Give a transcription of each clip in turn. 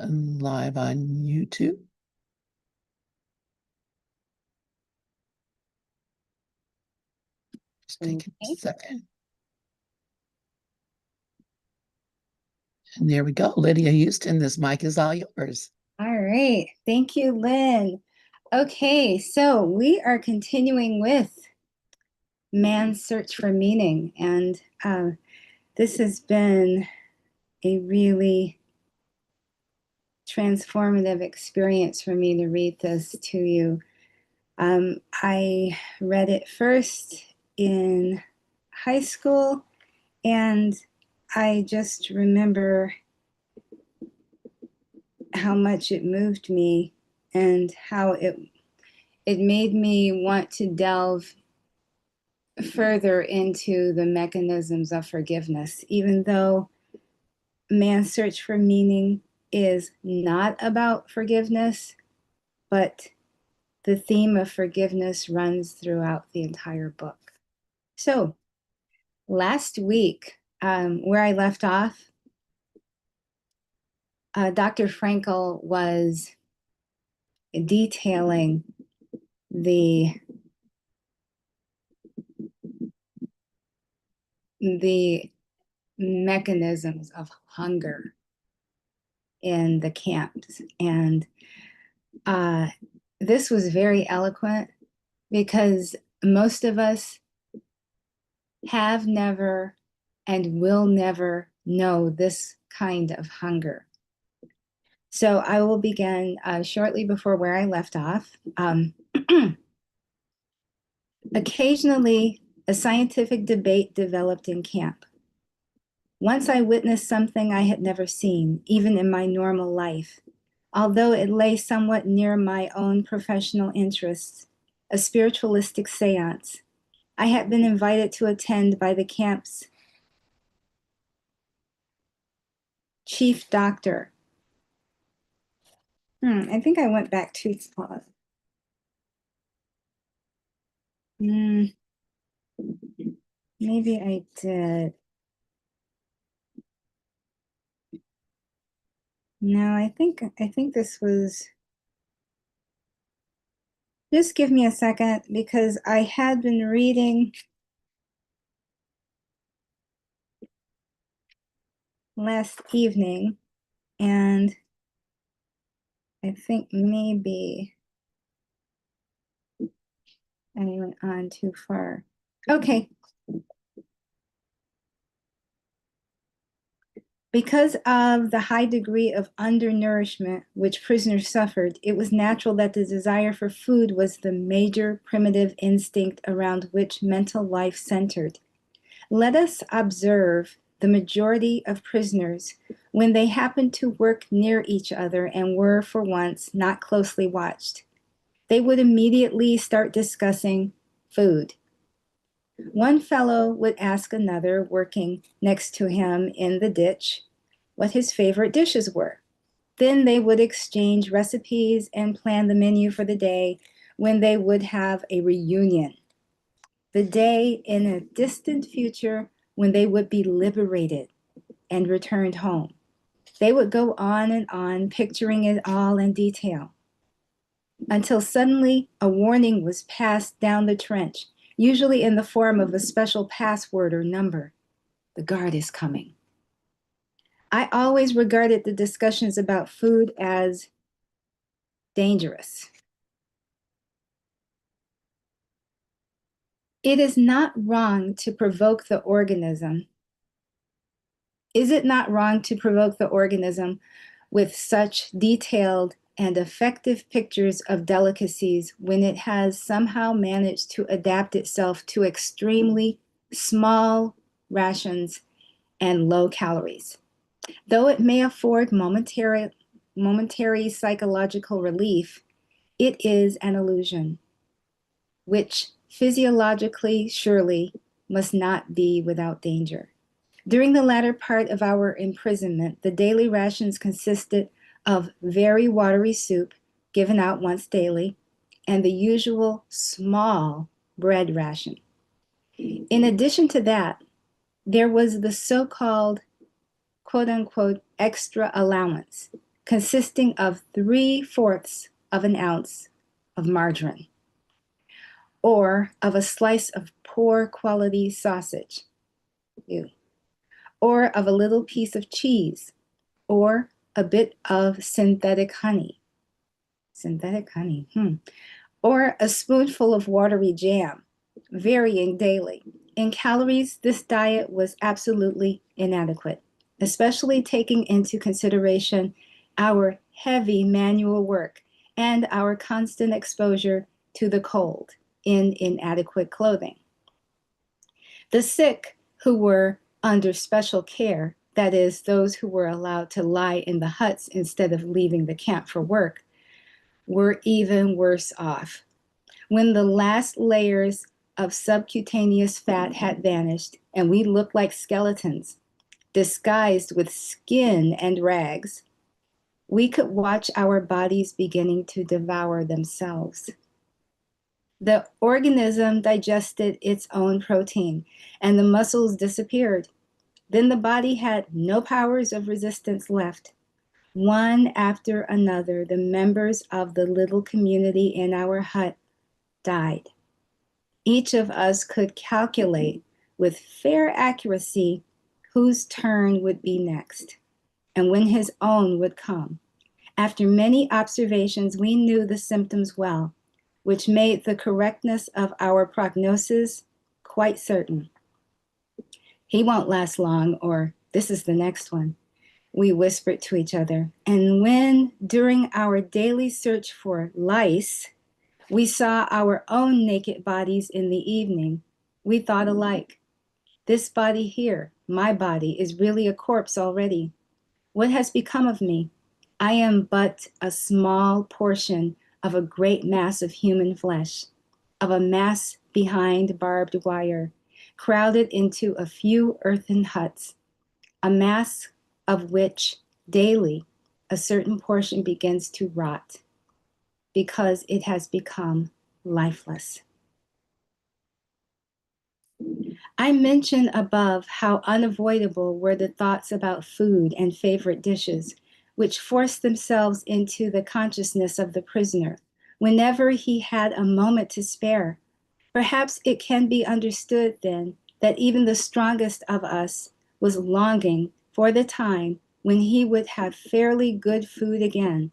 live on YouTube. Just take a second. And there we go. Lydia Huston, this mic is all yours. All right. Thank you, Lynn. Okay, so we are continuing with Man's Search for Meaning. And this has been a really transformative experience for me to read this to you. I read it first in high school, and I just remember how much it moved me and how it made me want to delve further into the mechanisms of forgiveness, even though Man's Search for Meaning is not about forgiveness, but the theme of forgiveness runs throughout the entire book. So last week, where I left off, Dr. Frankel was detailing the mechanisms of hunger in the camps. And this was very eloquent because most of us have never and will never know this kind of hunger. So I will begin shortly before where I left off. Occasionally, a scientific debate developed in camp. Once I witnessed something I had never seen, even in my normal life, although it lay somewhat near my own professional interests, a spiritualistic seance. I had been invited to attend by the camp's chief doctor. I think I went back too far. Maybe I did. No, I think this was. Just give me a second because I had been reading last evening, and I think maybe I went on too far. Okay. Because of the high degree of undernourishment which prisoners suffered, it was natural that the desire for food was the major primitive instinct around which mental life centered. Let us observe the majority of prisoners when they happened to work near each other and were, for once, not closely watched. They would immediately start discussing food. One fellow would ask another working next to him in the ditch what his favorite dishes were. Then they would exchange recipes and plan the menu for the day when they would have a reunion. The day in a distant future when they would be liberated and returned home. They would go on, picturing it all in detail, until suddenly a warning was passed down the trench, usually in the form of a special password or number. The guard is coming. I always regarded the discussions about food as dangerous. It is not wrong to provoke the organism. Is it not wrong to provoke the organism with such detailed and effective pictures of delicacies when it has somehow managed to adapt itself to extremely small rations and low calories? Though it may afford momentary psychological relief, it is an illusion, which physiologically surely must not be without danger. During the latter part of our imprisonment, the daily rations consisted of very watery soup given out once daily and the usual small bread ration. In addition to that, there was the so-called quote unquote extra allowance, consisting of 3/4 of an ounce of margarine, or of a slice of poor quality sausage, ew, or of a little piece of cheese, or a bit of synthetic honey, or a spoonful of watery jam, varying daily. In calories, this diet was absolutely inadequate, especially taking into consideration our heavy manual work and our constant exposure to the cold in inadequate clothing. The sick who were under special care, that is, those who were allowed to lie in the huts instead of leaving the camp for work, were even worse off. When the last layers of subcutaneous fat had vanished and we looked like skeletons, disguised with skin and rags, we could watch our bodies beginning to devour themselves. The organism digested its own protein and the muscles disappeared. Then the body had no powers of resistance left. One after another, the members of the little community in our hut died. Each of us could calculate with fair accuracy whose turn would be next and when his own would come. After many observations, we knew the symptoms well, which made the correctness of our prognosis quite certain. He won't last long, or this is the next one, we whispered to each other. And when, during our daily search for lice, we saw our own naked bodies in the evening, we thought alike. This body here, my body, is really a corpse already. What has become of me? I am but a small portion of a great mass of human flesh, of a mass behind barbed wire, crowded into a few earthen huts, a mass of which daily a certain portion begins to rot because it has become lifeless. I mentioned above how unavoidable were the thoughts about food and favorite dishes, which forced themselves into the consciousness of the prisoner whenever he had a moment to spare. Perhaps it can be understood then that even the strongest of us was longing for the time when he would have fairly good food again,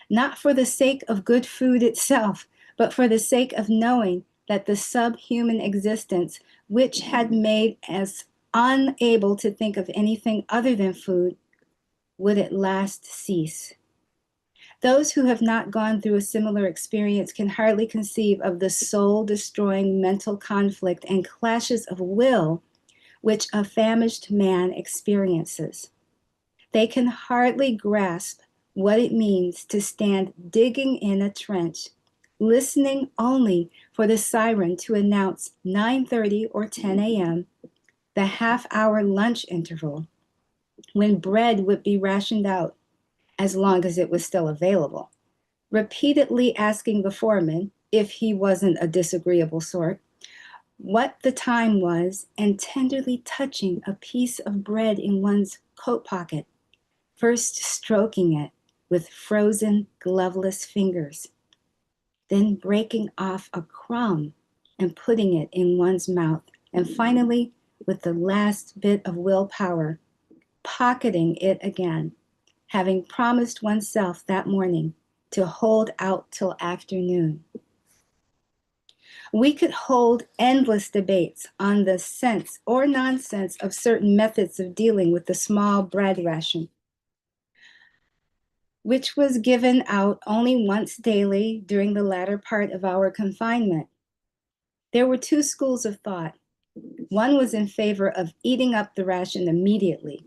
not for the sake of good food itself, but for the sake of knowing that the subhuman existence, which had made us unable to think of anything other than food, would at last cease. Those who have not gone through a similar experience can hardly conceive of the soul-destroying mental conflict and clashes of will which a famished man experiences. They can hardly grasp what it means to stand digging in a trench, listening only for the siren to announce 9:30 or 10 a.m., the half-hour lunch interval, when bread would be rationed out, as long as it was still available, repeatedly asking the foreman, if he wasn't a disagreeable sort, what the time was, and tenderly touching a piece of bread in one's coat pocket, first stroking it with frozen, gloveless fingers, then breaking off a crumb and putting it in one's mouth, and finally, with the last bit of willpower, pocketing it again, having promised oneself that morning to hold out till afternoon. We could hold endless debates on the sense or nonsense of certain methods of dealing with the small bread ration, which was given out only once daily during the latter part of our confinement. There were two schools of thought. One was in favor of eating up the ration immediately.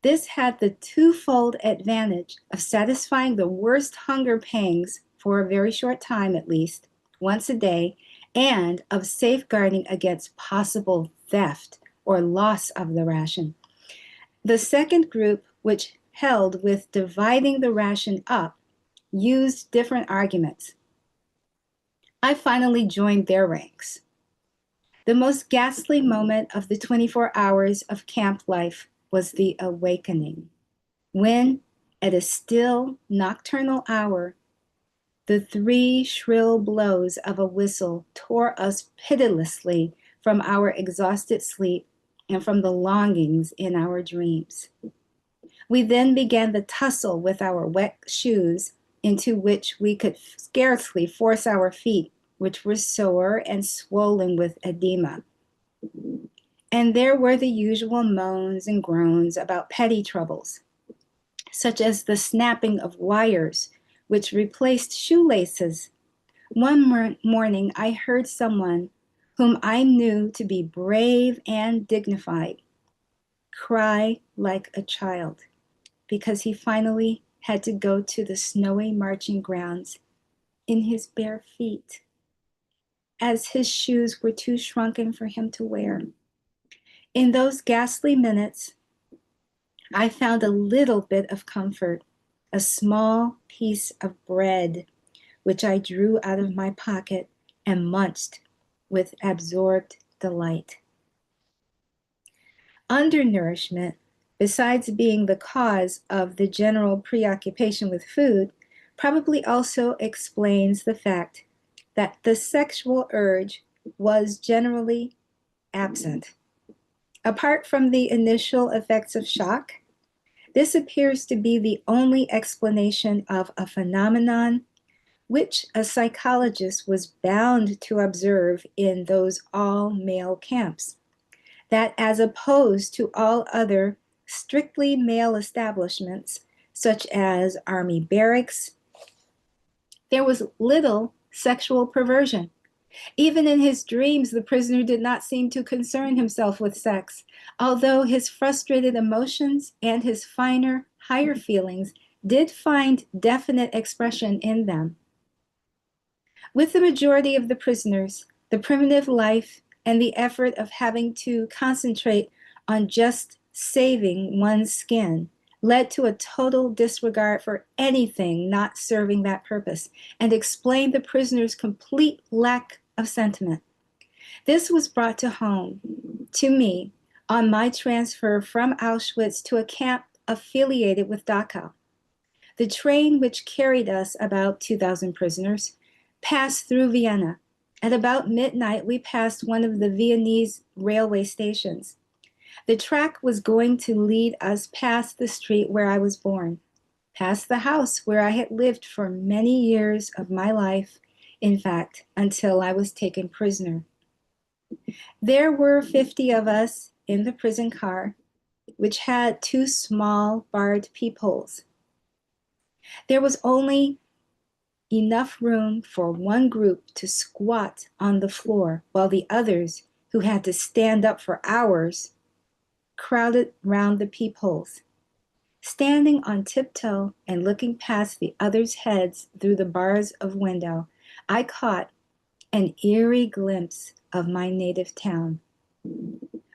This had the twofold advantage of satisfying the worst hunger pangs for a very short time at least, once a day, and of safeguarding against possible theft or loss of the ration. The second group, which held with dividing the ration up, used different arguments. I finally joined their ranks. The most ghastly moment of the 24 hours of camp life was the awakening, when, At a still nocturnal hour, the three shrill blows of a whistle tore us pitilessly from our exhausted sleep and from the longings in our dreams. We then began the tussle with our wet shoes, into which we could scarcely force our feet, which were sore and swollen with edema. And there were the usual moans and groans about petty troubles, such as the snapping of wires, which replaced shoelaces. One morning I heard someone whom I knew to be brave and dignified cry like a child because he finally had to go to the snowy marching grounds in his bare feet, as his shoes were too shrunken for him to wear. In those ghastly minutes, I found a little bit of comfort, a small piece of bread, which I drew out of my pocket and munched with absorbed delight. Undernourishment, besides being the cause of the general preoccupation with food, probably also explains the fact that the sexual urge was generally absent. Apart from the initial effects of shock, this appears to be the only explanation of a phenomenon which a psychologist was bound to observe in those all-male camps, that as opposed to all other strictly male establishments, such as army barracks, there was little sexual perversion. Even in his dreams, the prisoner did not seem to concern himself with sex, although his frustrated emotions and his finer, higher feelings did find definite expression in them. With the majority of the prisoners, the primitive life and the effort of having to concentrate on just saving one's skin led to a total disregard for anything not serving that purpose and explained the prisoner's complete lack of sentiment. This was brought to home to me on my transfer from Auschwitz to a camp affiliated with Dachau. The train, which carried us, about 2,000 prisoners, passed through Vienna. At about midnight, we passed one of the Viennese railway stations. The track was going to lead us past the street where I was born, past the house where I had lived for many years of my life, in fact, until I was taken prisoner. There were 50 of us in the prison car, which had two small barred peepholes. There was only enough room for one group to squat on the floor, while the others, who had to stand up for hours, crowded round the peepholes. Standing on tiptoe and looking past the others' heads through the bars of window, I caught an eerie glimpse of my native town.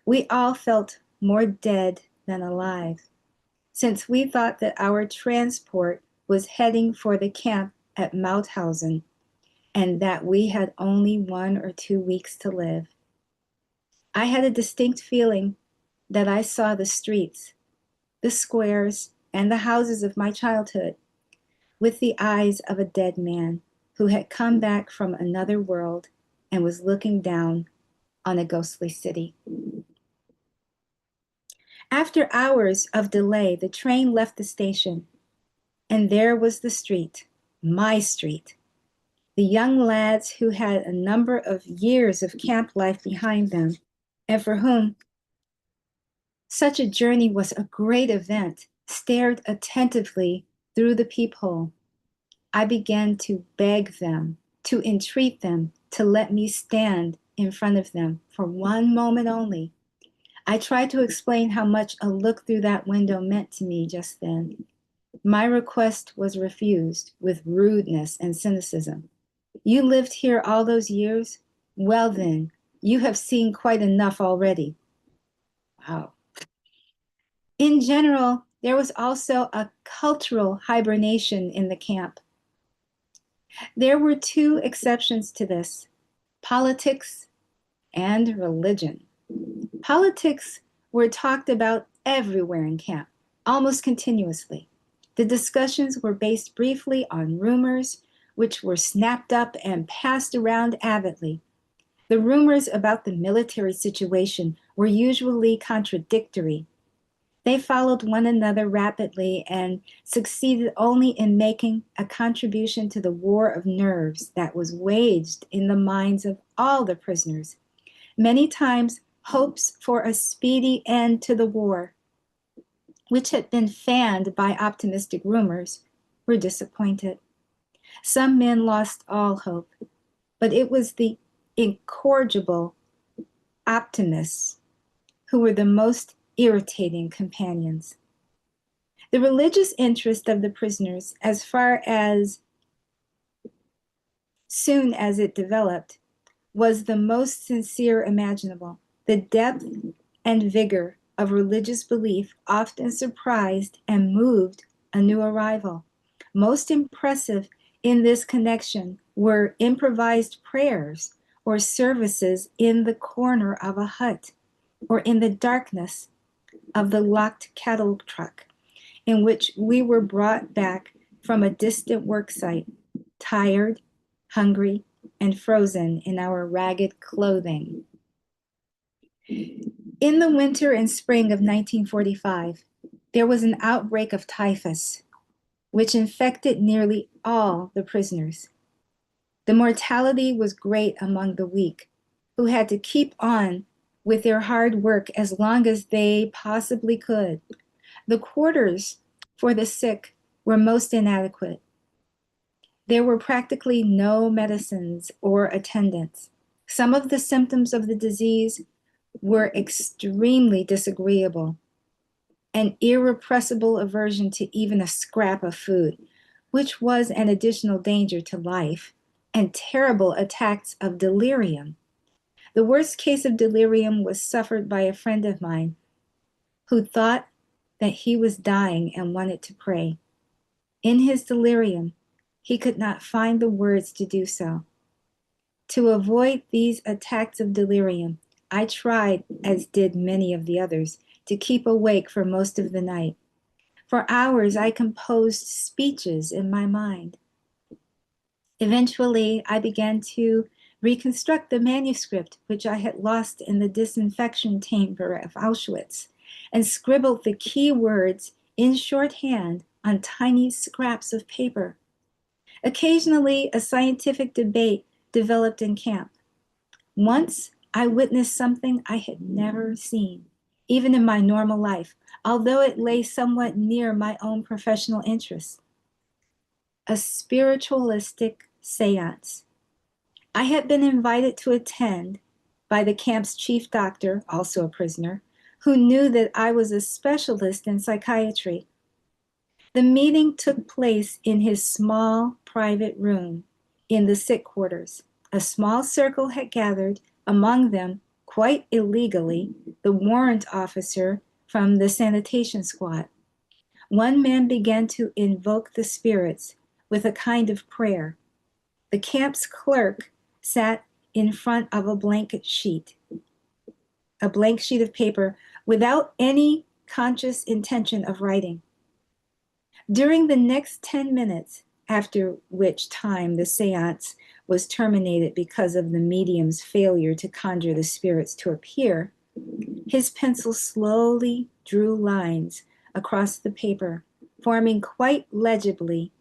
We all felt more dead than alive, since we thought that our transport was heading for the camp at Mauthausen, and that we had only 1 or 2 weeks to live. I had a distinct feeling that I saw the streets, the squares, and the houses of my childhood with the eyes of a dead man who had come back from another world and was looking down on a ghostly city. After hours of delay, the train left the station, and there was the street, my street. The young lads who had a number of years of camp life behind them, and for whom such a journey was a great event, stared attentively through the peephole. I began to beg them, to entreat them to let me stand in front of them for one moment only. I tried to explain how much a look through that window meant to me just then. My request was refused with rudeness and cynicism. You lived here all those years? Well then, you have seen quite enough already. Wow. In general, there was also a cultural hibernation in the camp. There were two exceptions to this: politics and religion. Politics were talked about everywhere in camp, almost continuously. The discussions were based briefly on rumors, which were snapped up and passed around avidly. The rumors about the military situation were usually contradictory. They followed one another rapidly and succeeded only in making a contribution to the war of nerves that was waged in the minds of all the prisoners. Many times, hopes for a speedy end to the war, which had been fanned by optimistic rumors, were disappointed. Some men lost all hope, but it was the incorrigible optimists who were the most irritating companions. The religious interest of the prisoners, as far as soon as it developed, was the most sincere imaginable. The depth and vigor of religious belief often surprised and moved a new arrival. Most impressive in this connection were improvised prayers or services in the corner of a hut or in the darkness of the locked cattle truck, in which we were brought back from a distant work site, tired, hungry, and frozen in our ragged clothing. In the winter and spring of 1945, there was an outbreak of typhus, which infected nearly all the prisoners. The mortality was great among the weak, who had to keep on with their hard work as long as they possibly could. The quarters for the sick were most inadequate. There were practically no medicines or attendants. Some of the symptoms of the disease were extremely disagreeable, an irrepressible aversion to even a scrap of food, which was an additional danger to life, and terrible attacks of delirium. The worst case of delirium was suffered by a friend of mine who thought that he was dying and wanted to pray. In his delirium, he could not find the words to do so. To avoid these attacks of delirium, I tried, as did many of the others, to keep awake for most of the night. For hours, I composed speeches in my mind. Eventually, I began to reconstruct the manuscript which I had lost in the disinfection chamber of Auschwitz, and scribbled the key words in shorthand on tiny scraps of paper. Occasionally, a scientific debate developed in camp. Once, I witnessed something I had never seen, even in my normal life, although it lay somewhat near my own professional interests. A spiritualistic seance. I had been invited to attend by the camp's chief doctor, also a prisoner, who knew that I was a specialist in psychiatry. The meeting took place in his small private room in the sick quarters. A small circle had gathered, among them, quite illegally, the warrant officer from the sanitation squad. One man began to invoke the spirits with a kind of prayer. The camp's clerk sat in front of a blank sheet of paper without any conscious intention of writing. During the next 10 minutes, after which time the seance was terminated because of the medium's failure to conjure the spirits to appear, his pencil slowly drew lines across the paper, forming quite legibly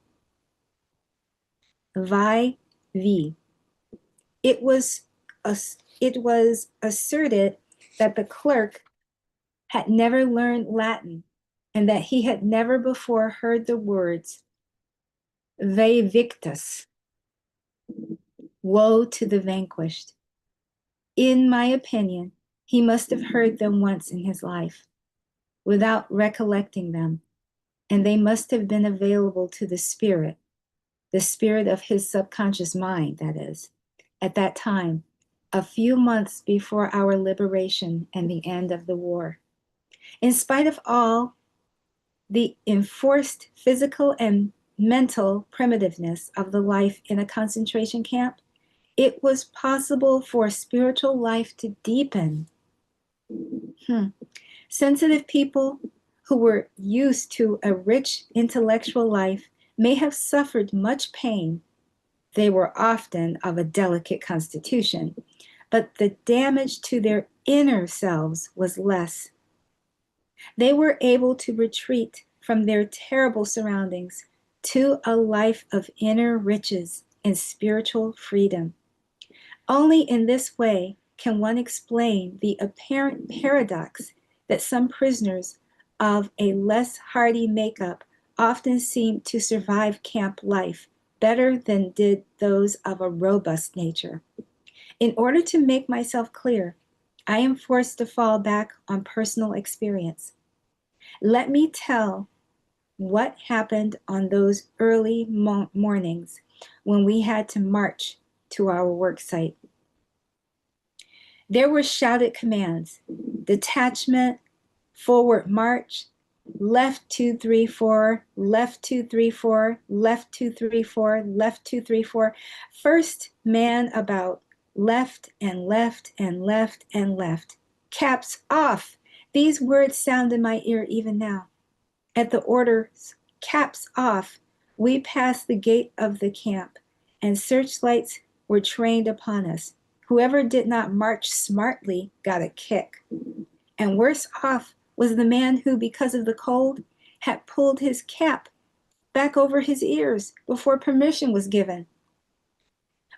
Vi Vi. It was, it was asserted that the clerk had never learned Latin and that he had never before heard the words Vae Victis, woe to the vanquished. In my opinion, he must have heard them once in his life without recollecting them, and they must have been available to the spirit of his subconscious mind, that is, at that time, a few months before our liberation and the end of the war. In spite of all the enforced physical and mental primitiveness of the life in a concentration camp, it was possible for spiritual life to deepen. Sensitive people who were used to a rich intellectual life may have suffered much pain. They were often of a delicate constitution, but the damage to their inner selves was less. They were able to retreat from their terrible surroundings to a life of inner riches and spiritual freedom. Only in this way can one explain the apparent paradox that some prisoners of a less hardy makeup often seem to survive camp life better than did those of a robust nature. In order to make myself clear, I am forced to fall back on personal experience. Let me tell what happened on those early mornings when we had to march to our work site. There were shouted commands: detachment, forward march, left 234, left 234, left 234, left 234. First man about, left and left and left and left. Caps off. These words sound in my ear even now. At the orders, caps off, we passed the gate of the camp, and searchlights were trained upon us. Whoever did not march smartly got a kick. And worse off was the man who, because of the cold, had pulled his cap back over his ears before permission was given.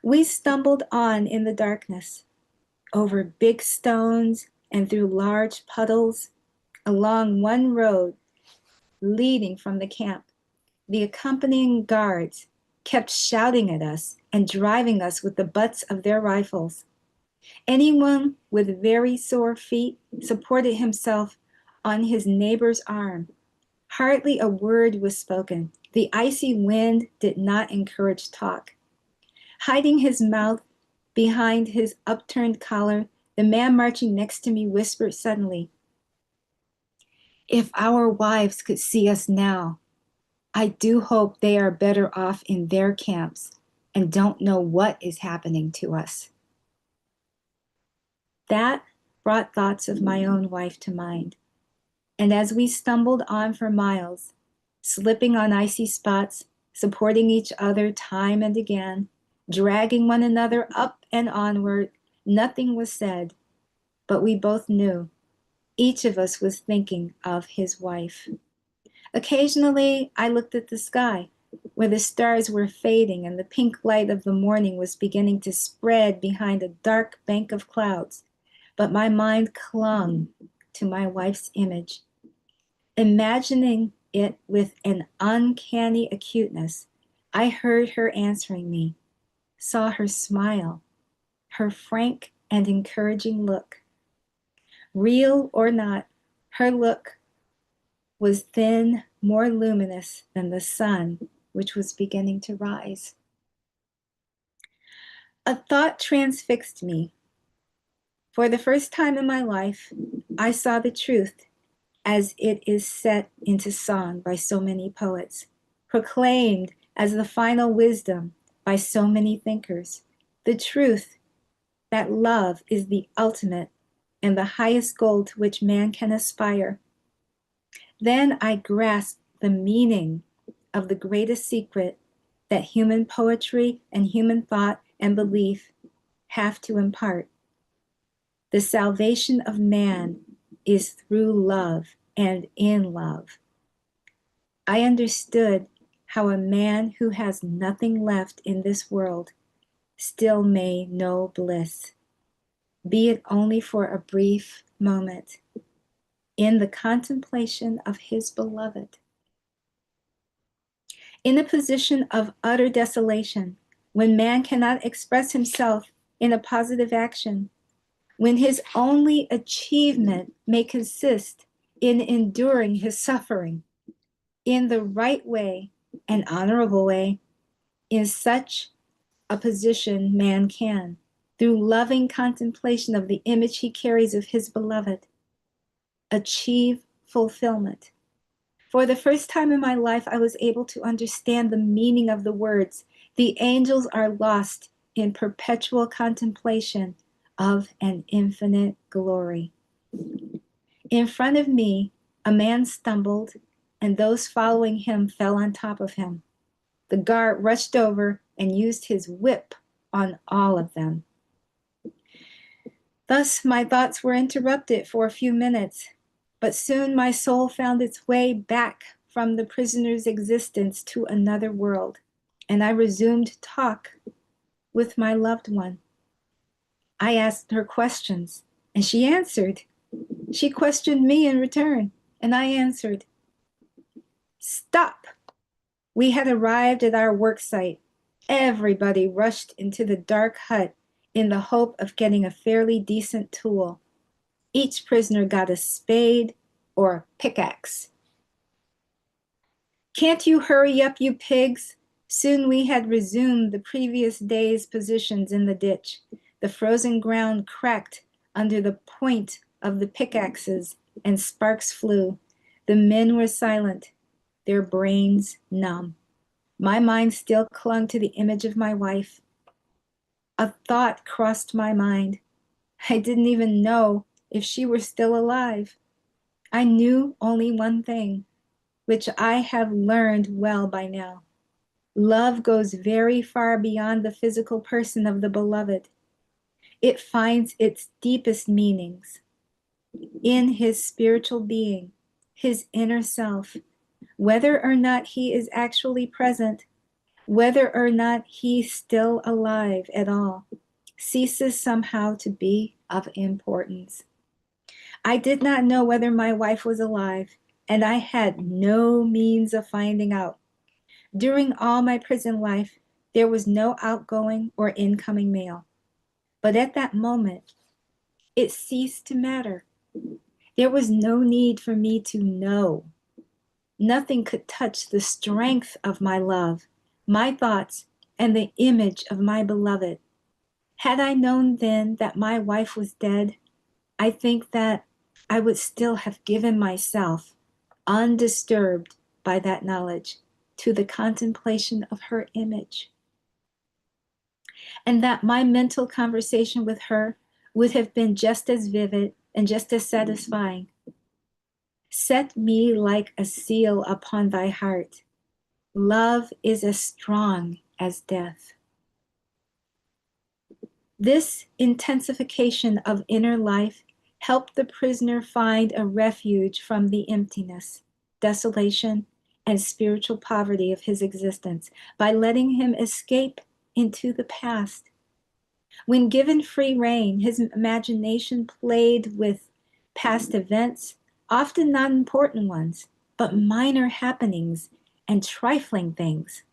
We stumbled on in the darkness, over big stones and through large puddles, along one road leading from the camp. The accompanying guards kept shouting at us and driving us with the butts of their rifles. Anyone with very sore feet supported himself on his neighbor's arm. Hardly a word was spoken. The icy wind did not encourage talk. Hiding his mouth behind his upturned collar, the man marching next to me whispered suddenly, "If our wives could see us now, I do hope they are better off in their camps and don't know what is happening to us." That brought thoughts of my own wife to mind. And as we stumbled on for miles, slipping on icy spots, supporting each other time and again, dragging one another up and onward, nothing was said, but we both knew each of us was thinking of his wife. Occasionally, I looked at the sky, where the stars were fading and the pink light of the morning was beginning to spread behind a dark bank of clouds, but my mind clung to my wife's image. Imagining it with an uncanny acuteness, I heard her answering me, saw her smile, her frank and encouraging look. Real or not, her look was then more luminous than the sun, which was beginning to rise. A thought transfixed me. For the first time in my life, I saw the truth as it is set into song by so many poets, proclaimed as the final wisdom by so many thinkers. The truth that love is the ultimate and the highest goal to which man can aspire. Then I grasped the meaning of the greatest secret that human poetry and human thought and belief have to impart. The salvation of man is through love and in love. I understood how a man who has nothing left in this world still may know bliss, be it only for a brief moment, in the contemplation of his beloved. In a position of utter desolation, when man cannot express himself in a positive action, when his only achievement may consist in enduring his suffering in the right way and honorable way, in such a position man can, through loving contemplation of the image he carries of his beloved, achieve fulfillment. For the first time in my life, I was able to understand the meaning of the words, "The angels are lost in perpetual contemplation of an infinite glory." In front of me, A man stumbled, and those following him fell on top of him. The guard rushed over and used his whip on all of them. Thus, my thoughts were interrupted for a few minutes, but soon my soul found its way back from the prisoner's existence to another world, and I resumed talk with my loved one. I asked her questions, and she answered. She questioned me in return, and I answered. Stop! We had arrived at our work site. Everybody rushed into the dark hut in the hope of getting a fairly decent tool. Each prisoner got a spade or a pickaxe. Can't you hurry up, you pigs? Soon we had resumed the previous day's positions in the ditch. The frozen ground cracked under the point of the pickaxes, and sparks flew. The men were silent, their brains numb. My mind still clung to the image of my wife. A thought crossed my mind. I didn't even know if she were still alive. I knew only one thing, which I have learned well by now. Love goes very far beyond the physical person of the beloved. It finds its deepest meanings in his spiritual being, his inner self, whether or not he is actually present, whether or not he's still alive at all, ceases somehow to be of importance. I did not know whether my wife was alive, and I had no means of finding out. During all my prison life, there was no outgoing or incoming mail. But at that moment, it ceased to matter. There was no need for me to know. Nothing could touch the strength of my love, my thoughts, and the image of my beloved. Had I known then that my wife was dead, I think that I would still have given myself, undisturbed by that knowledge, to the contemplation of her image, and that my mental conversation with her would have been just as vivid and just as satisfying. Set me like a seal upon thy heart. Love is as strong as death. This intensification of inner life helped the prisoner find a refuge from the emptiness, desolation, and spiritual poverty of his existence by letting him escape into the past. When given free rein, his imagination played with past events, often not important ones, but minor happenings and trifling things.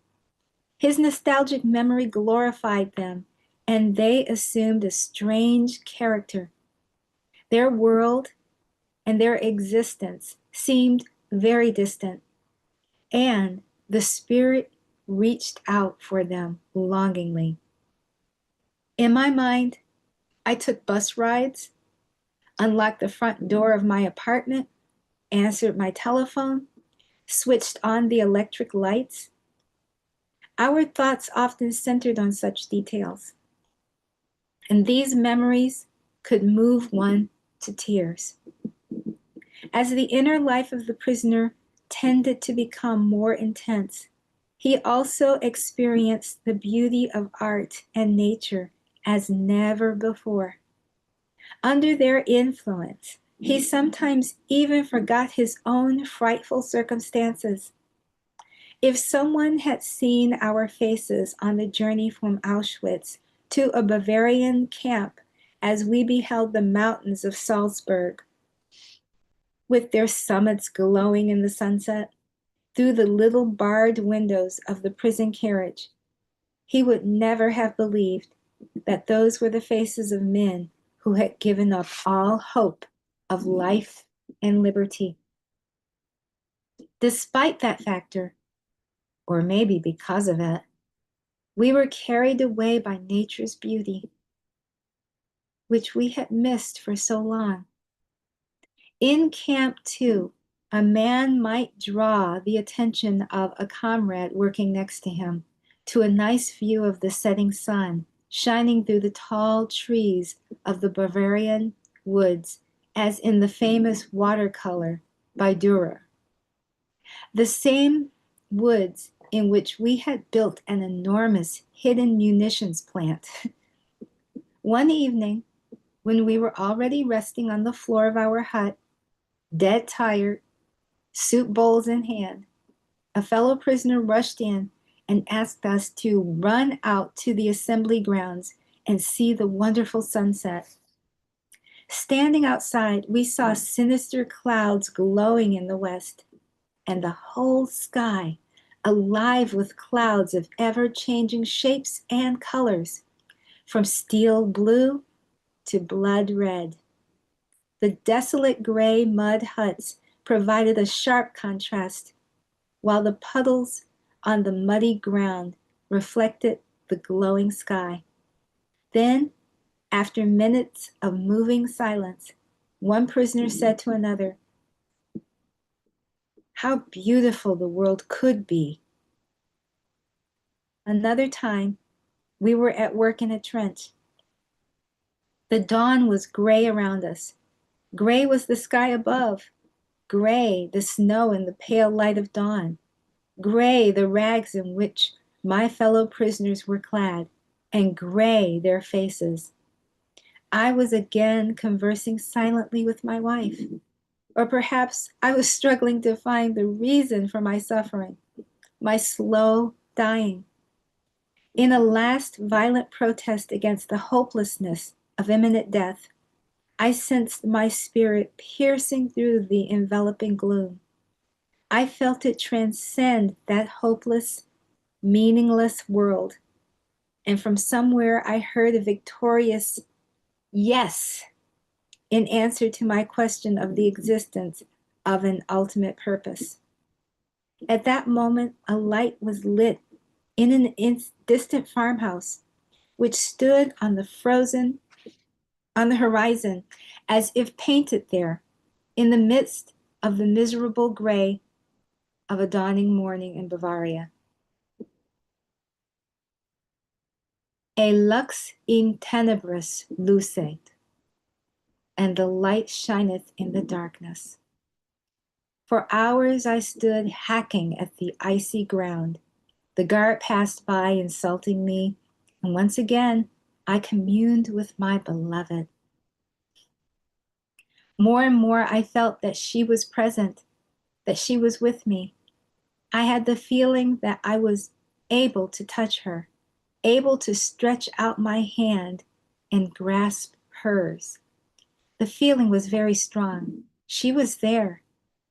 His nostalgic memory glorified them, and they assumed a strange character. Their world and their existence seemed very distant, and the spirit reached out for them longingly. In my mind, I took bus rides, unlocked the front door of my apartment, answered my telephone, switched on the electric lights. Our thoughts often centered on such details, and these memories could move one to tears. As the inner life of the prisoner tended to become more intense, he also experienced the beauty of art and nature as never before. Under their influence, he sometimes even forgot his own frightful circumstances. If someone had seen our faces on the journey from Auschwitz to a Bavarian camp as we beheld the mountains of Salzburg, with their summits glowing in the sunset, through the little barred windows of the prison carriage, he would never have believed that those were the faces of men who had given up all hope of life and liberty. Despite that factor, or maybe because of it, we were carried away by nature's beauty, which we had missed for so long. In camp, too, a man might draw the attention of a comrade working next to him to a nice view of the setting sun shining through the tall trees of the Bavarian woods, as in the famous watercolor by Dürer. The same woods in which we had built an enormous hidden munitions plant. One evening, when we were already resting on the floor of our hut, dead tired, soup bowls in hand, a fellow prisoner rushed in and asked us to run out to the assembly grounds and see the wonderful sunset. Standing outside, we saw sinister clouds glowing in the west, and the whole sky alive with clouds of ever-changing shapes and colors, from steel blue to blood red. The desolate gray mud huts provided a sharp contrast, while the puddles on the muddy ground reflected the glowing sky. Then, after minutes of moving silence, one prisoner said to another, "How beautiful the world could be." Another time, we were at work in a trench. The dawn was gray around us. Gray was the sky above. Gray the snow in the pale light of dawn. Gray the rags in which my fellow prisoners were clad, and gray their faces. I was again conversing silently with my wife, or perhaps I was struggling to find the reason for my suffering, my slow dying. In a last violent protest against the hopelessness of imminent death, I sensed my spirit piercing through the enveloping gloom. I felt it transcend that hopeless, meaningless world, and from somewhere I heard a victorious yes in answer to my question of the existence of an ultimate purpose. At that moment, a light was lit in an distant farmhouse, which stood on the horizon, as if painted there, in the midst of the miserable gray of a dawning morning in Bavaria. A lux in tenebris lucet, and the light shineth in the darkness. For hours I stood hacking at the icy ground. The guard passed by, insulting me, and once again I communed with my beloved. More and more I felt that she was present, that she was with me. I had the feeling that I was able to touch her, able to stretch out my hand and grasp hers. The feeling was very strong. She was there.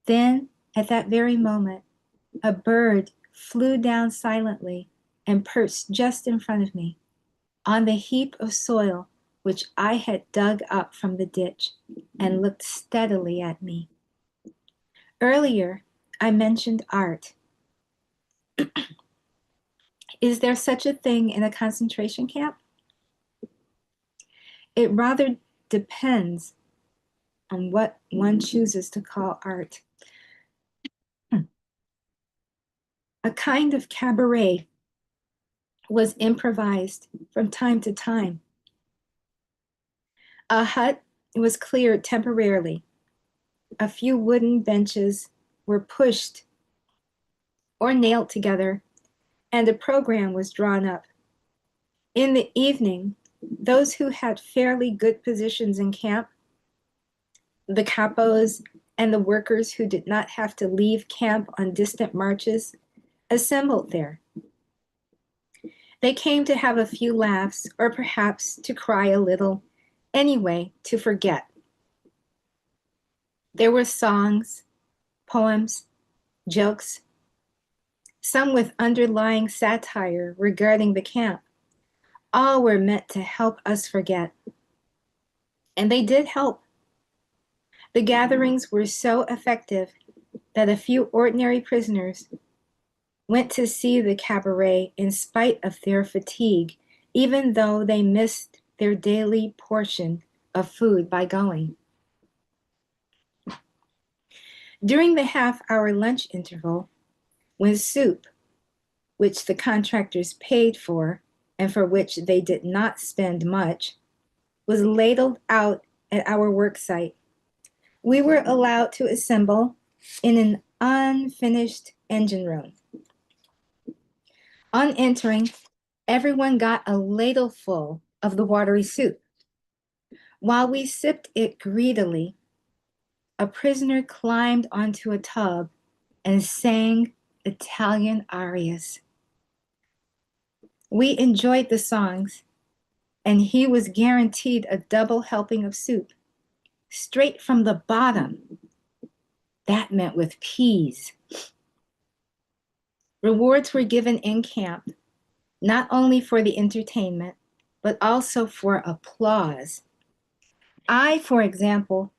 Then, at that very moment, a bird flew down silently and perched just in front of me, on the heap of soil which I had dug up from the ditch, and looked steadily at me. Earlier, I mentioned art. Is there such a thing in a concentration camp? It rather depends on what one chooses to call art. A kind of cabaret was improvised from time to time. A hut was cleared temporarily. A few wooden benches were pushed or nailed together, and a program was drawn up. In the evening, those who had fairly good positions in camp, the capos and the workers who did not have to leave camp on distant marches, assembled there. They came to have a few laughs, or perhaps to cry a little, anyway, to forget. There were songs, poems, jokes, some with underlying satire regarding the camp. All were meant to help us forget. And they did help. The gatherings were so effective that a few ordinary prisoners went to see the cabaret in spite of their fatigue, even though they missed their daily portion of food by going. During the half-hour lunch interval, when soup, which the contractors paid for and for which they did not spend much, was ladled out at our work site, we were allowed to assemble in an unfinished engine room. On entering, everyone got a ladleful of the watery soup. While we sipped it greedily, a prisoner climbed onto a tub and sang Italian arias. We enjoyed the songs, and he was guaranteed a double helping of soup, straight from the bottom. That meant with peas. Rewards were given in camp, not only for the entertainment, but also for applause. I, for example,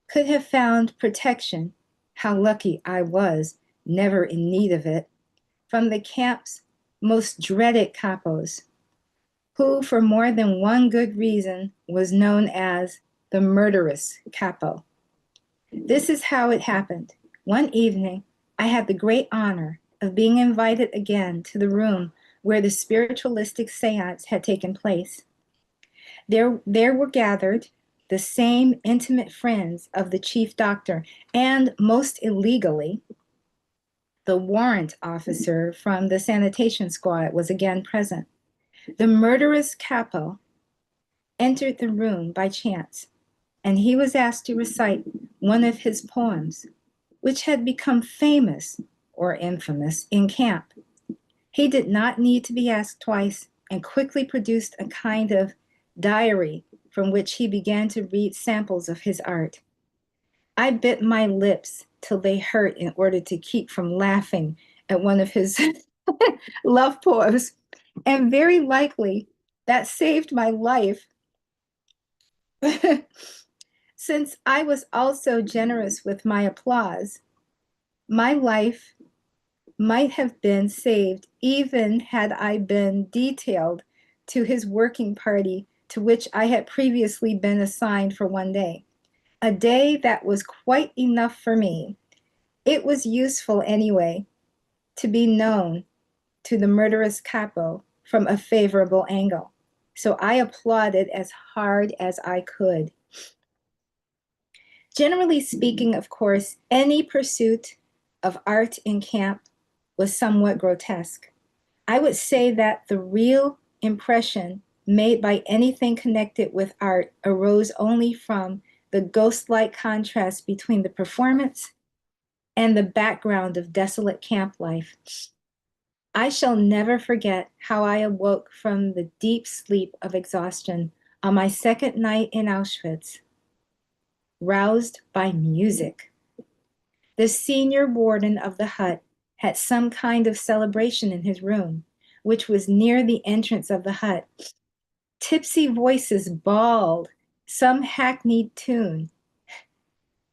could have found protection, how lucky I was, never in need of it, from the camp's most dreaded capos, who, for more than one good reason, was known as the murderous capo. This is how it happened. One evening, I had the great honor of being invited again to the room where the spiritualistic seance had taken place. There were gathered the same intimate friends of the chief doctor, and most illegally, the warrant officer from the sanitation squad was again present. The murderous capo entered the room by chance, and he was asked to recite one of his poems, which had become famous or infamous in camp. He did not need to be asked twice and quickly produced a kind of diary from which he began to read samples of his art. I bit my lips till they hurt in order to keep from laughing at one of his love poems, and very likely that saved my life. Since I was also generous with my applause, my life might have been saved even had I been detailed to his working party to which I had previously been assigned for one day, a day that was quite enough for me. It was useful anyway to be known to the murderous capo from a favorable angle, so I applauded as hard as I could. Generally speaking, of course, any pursuit of art in camp was somewhat grotesque. I would say that the real impression made by anything connected with art arose only from the ghost-like contrast between the performance and the background of desolate camp life. I shall never forget how I awoke from the deep sleep of exhaustion on my second night in Auschwitz, roused by music. The senior warden of the hut had some kind of celebration in his room, which was near the entrance of the hut. Tipsy voices bawled some hackneyed tune.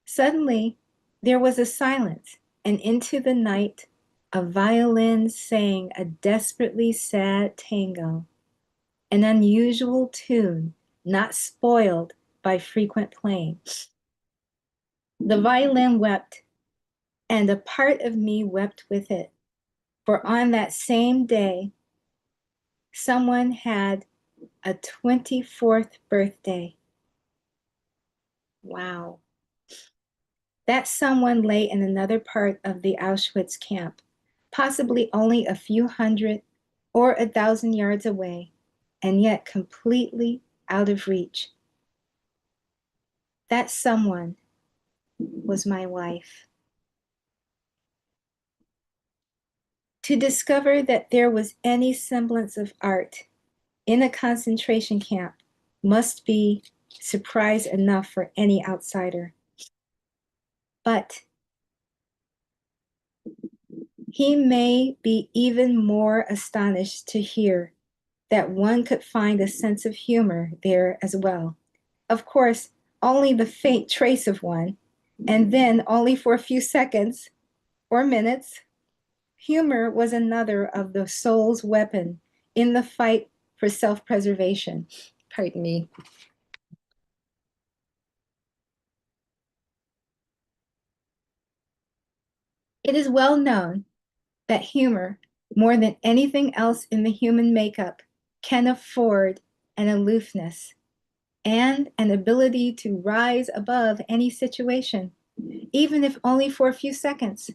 Suddenly, there was a silence, and into the night, a violin sang a desperately sad tango, an unusual tune not spoiled by frequent playing. The violin wept, and a part of me wept with it, for on that same day, someone had a 24th birthday. Wow. That someone lay in another part of the Auschwitz camp, possibly only a few hundred or 1,000 yards away, and yet completely out of reach. That someone was my wife. To discover that there was any semblance of art in a concentration camp must be surprise enough for any outsider. But he may be even more astonished to hear that one could find a sense of humor there as well. Of course, only the faint trace of one, and then only for a few seconds or minutes. Humor was another of the soul's weapon in the fight for self-preservation. Pardon me. It is well known that humor, more than anything else in the human makeup, can afford an aloofness and an ability to rise above any situation. even if only for a few seconds.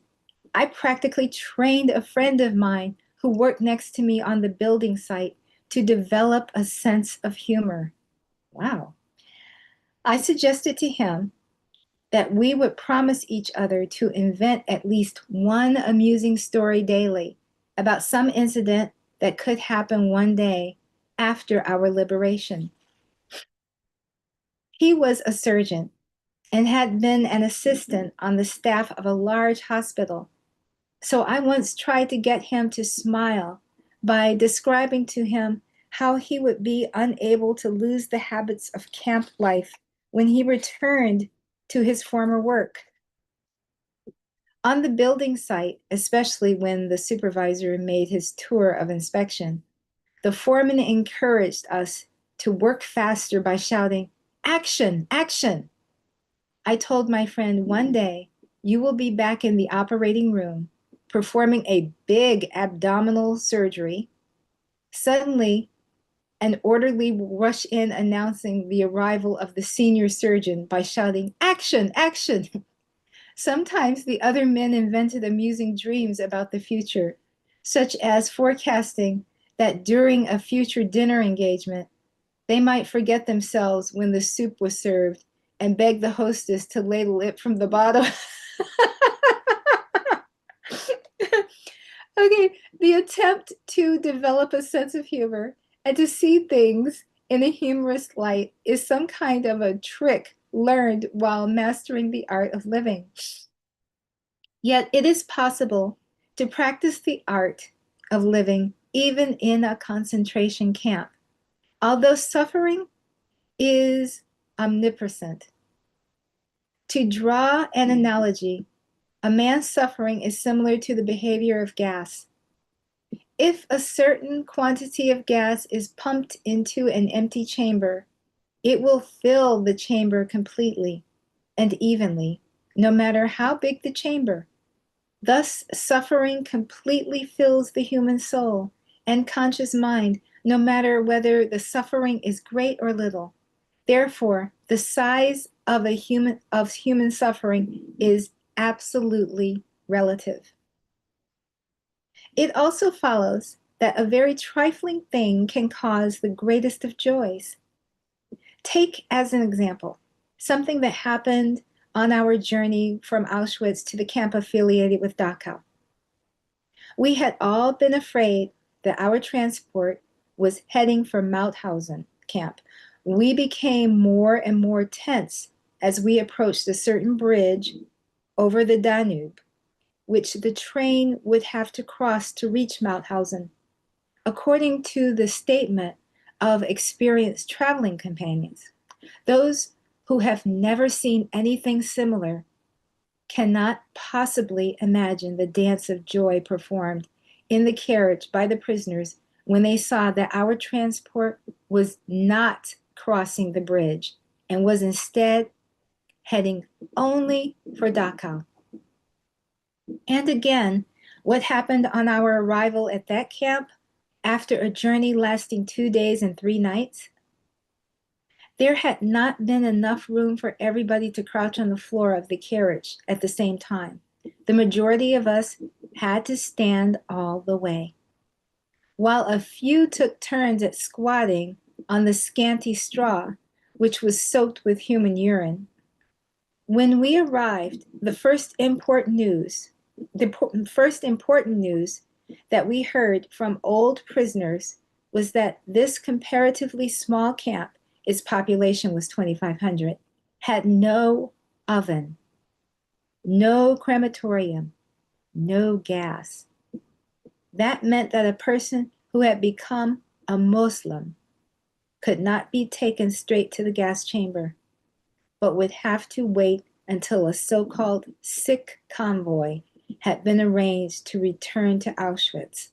I practically trained a friend of mine who worked next to me on the building site to develop a sense of humor. Wow. I suggested to him that we would promise each other to invent at least one amusing story daily about some incident that could happen one day after our liberation. He was a surgeon and had been an assistant on the staff of a large hospital. So I once tried to get him to smile by describing to him how he would be unable to lose the habits of camp life when he returned to his former work. On the building site, especially when the supervisor made his tour of inspection, the foreman encouraged us to work faster by shouting, "Action, action!" I told my friend, one day you will be back in the operating room performing a big abdominal surgery. Suddenly, an orderly will rush in announcing the arrival of the senior surgeon by shouting, "Action, action!" Sometimes the other men invented amusing dreams about the future, such as forecasting that during a future dinner engagement, they might forget themselves when the soup was served and beg the hostess to ladle it from the bottom. Okay, the attempt to develop a sense of humor and to see things in a humorous light is some kind of a trick learned while mastering the art of living. Yet it is possible to practice the art of living even in a concentration camp, although suffering is omnipresent. To draw an analogy, a man's suffering is similar to the behavior of gas. If a certain quantity of gas is pumped into an empty chamber, it will fill the chamber completely and evenly, no matter how big the chamber. Thus, suffering completely fills the human soul and conscious mind, no matter whether the suffering is great or little. Therefore, the size of human suffering is absolutely relative. It also follows that a very trifling thing can cause the greatest of joys. Take as an example something that happened on our journey from Auschwitz to the camp affiliated with Dachau. We had all been afraid that our transport was heading for Mauthausen camp. We became more and more tense as we approached a certain bridge over the Danube, which the train would have to cross to reach Mauthausen. According to the statement of experienced traveling companions, those who have never seen anything similar cannot possibly imagine the dance of joy performed in the carriage by the prisoners when they saw that our transport was not crossing the bridge and was instead heading only for Dachau. And again, what happened on our arrival at that camp after a journey lasting 2 days and 3 nights? There had not been enough room for everybody to crouch on the floor of the carriage at the same time. The majority of us had to stand all the way, while a few took turns at squatting on the scanty straw, which was soaked with human urine. When we arrived, the first important news that we heard from old prisoners was that this comparatively small camp, its population was 2,500, had no oven, no crematorium, no gas. That meant that a person who had become a Muslim could not be taken straight to the gas chamber, but would have to wait until a so-called sick convoy had been arranged to return to Auschwitz.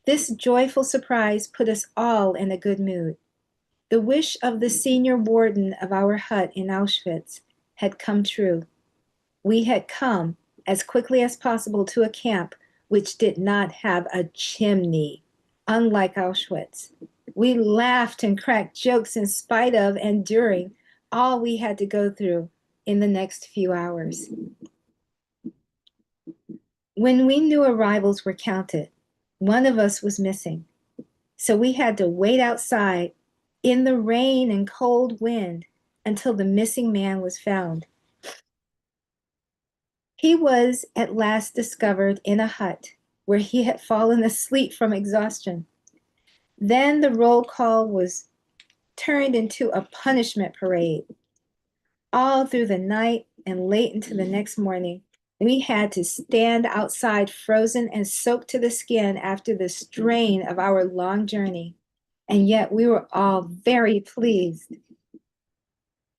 This joyful surprise put us all in a good mood. The wish of the senior warden of our hut in Auschwitz had come true. We had come as quickly as possible to a camp which did not have a chimney, unlike Auschwitz. We laughed and cracked jokes in spite of and during all we had to go through, in the next few hours. When we knew arrivals were counted, one of us was missing. So we had to wait outside in the rain and cold wind until the missing man was found. He was at last discovered in a hut where he had fallen asleep from exhaustion. Then the roll call was turned into a punishment parade. All through the night and late into the next morning, we had to stand outside frozen and soaked to the skin after the strain of our long journey. And yet we were all very pleased.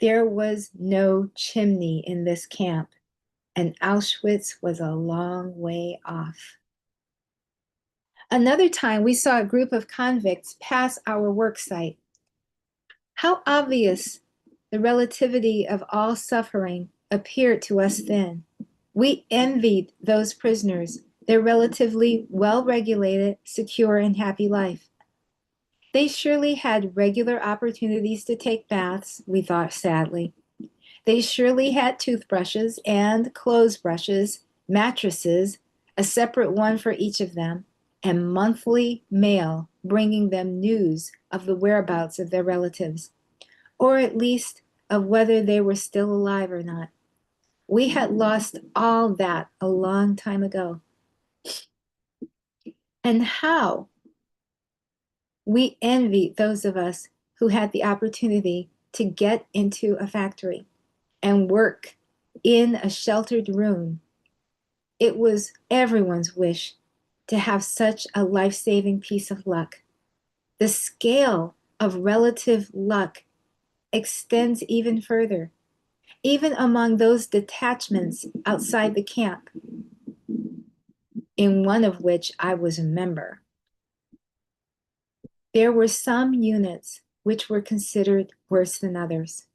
There was no chimney in this camp, and Auschwitz was a long way off. Another time, we saw a group of convicts pass our work site. How obvious the relativity of all suffering appeared to us then. We envied those prisoners their relatively well-regulated, secure, and happy life. They surely had regular opportunities to take baths, we thought sadly. They surely had toothbrushes and clothes brushes, mattresses, a separate one for each of them, and monthly mail bringing them news of the whereabouts of their relatives, or at least of whether they were still alive or not. We had lost all that a long time ago. And how we envied those of us who had the opportunity to get into a factory and work in a sheltered room. It was everyone's wish to have such a life-saving piece of luck. The scale of relative luck extends even further, even among those detachments outside the camp, in one of which I was a member. There were some units which were considered worse than others.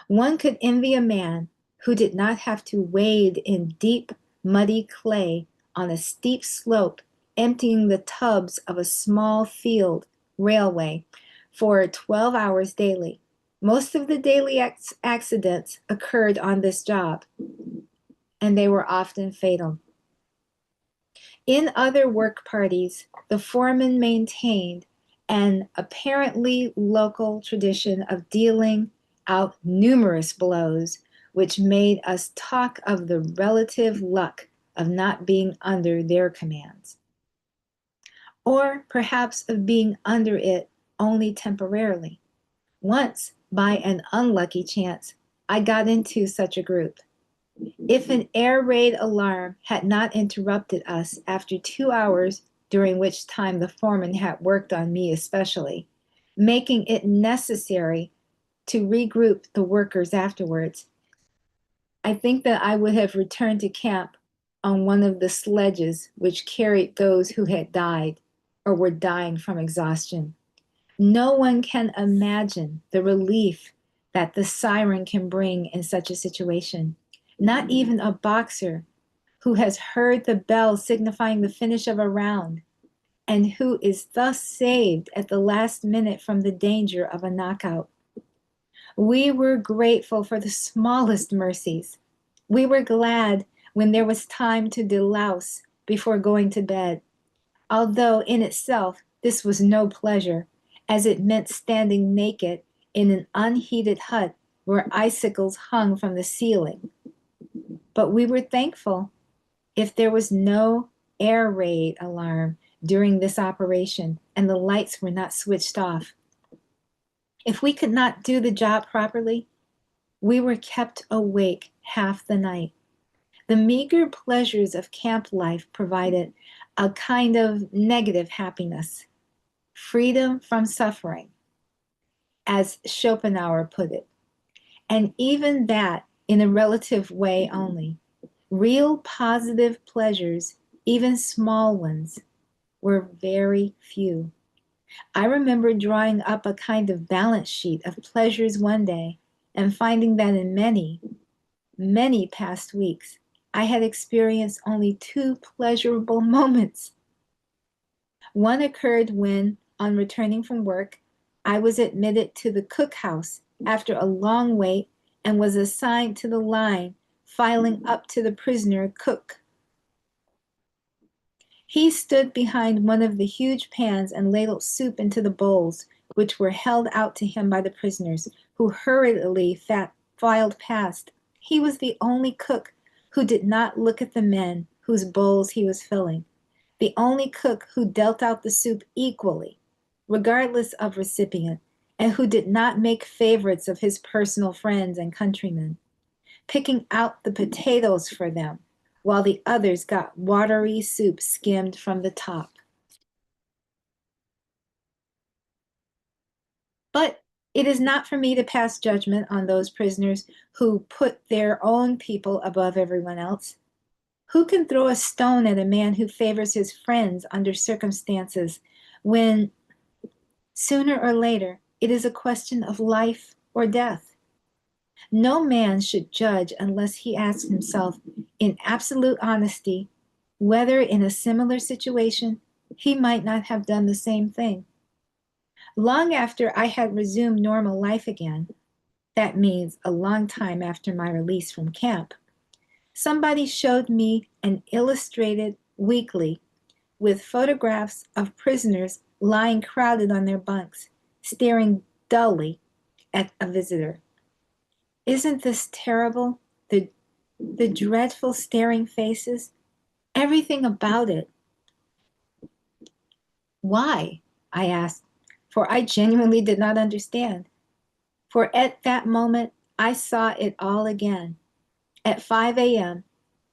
One could envy a man who did not have to wade in deep, muddy clay on a steep slope, emptying the tubs of a small field railway for 12 hours daily. Most of the daily accidents occurred on this job, and they were often fatal. In other work parties, the foreman maintained an apparently local tradition of dealing out numerous blows, which made us talk of the relative luck of not being under their commands, or perhaps of being under it only temporarily. Once, by an unlucky chance, I got into such a group. If an air raid alarm had not interrupted us after 2 hours, during which time the foreman had worked on me especially, making it necessary to regroup the workers afterwards, I think that I would have returned to camp on one of the sledges which carried those who had died or were dying from exhaustion. No one can imagine the relief that the siren can bring in such a situation. Not even a boxer who has heard the bell signifying the finish of a round and who is thus saved at the last minute from the danger of a knockout. We were grateful for the smallest mercies. We were glad when there was time to delouse before going to bed, although in itself this was no pleasure, as it meant standing naked in an unheated hut where icicles hung from the ceiling. But we were thankful if there was no air raid alarm during this operation and the lights were not switched off. If we could not do the job properly, we were kept awake half the night. The meager pleasures of camp life provided a kind of negative happiness, freedom from suffering, as Schopenhauer put it, and even that in a relative way only. Real positive pleasures, even small ones, were very few. I remember drawing up a kind of balance sheet of pleasures one day and finding that in many, many past weeks, I had experienced only 2 pleasurable moments. One occurred when, on returning from work, I was admitted to the cookhouse after a long wait and was assigned to the line, filing up to the prisoner cook. He stood behind one of the huge pans and ladled soup into the bowls, which were held out to him by the prisoners, who hurriedly filed past. He was the only cook who did not look at the men whose bowls he was filling, the only cook who dealt out the soup equally, regardless of recipient, and who did not make favorites of his personal friends and countrymen, picking out the potatoes for them, while the others got watery soup skimmed from the top. But it is not for me to pass judgment on those prisoners who put their own people above everyone else. Who can throw a stone at a man who favors his friends under circumstances when, sooner or later, it is a question of life or death? No man should judge unless he asks himself, in absolute honesty, whether in a similar situation he might not have done the same thing. Long after I had resumed normal life again, that means a long time after my release from camp, somebody showed me an illustrated weekly with photographs of prisoners lying crowded on their bunks, staring dully at a visitor. Isn't this terrible? The dreadful staring faces, everything about it. Why? I asked, for I genuinely did not understand. For at that moment, I saw it all again. At 5 a.m.,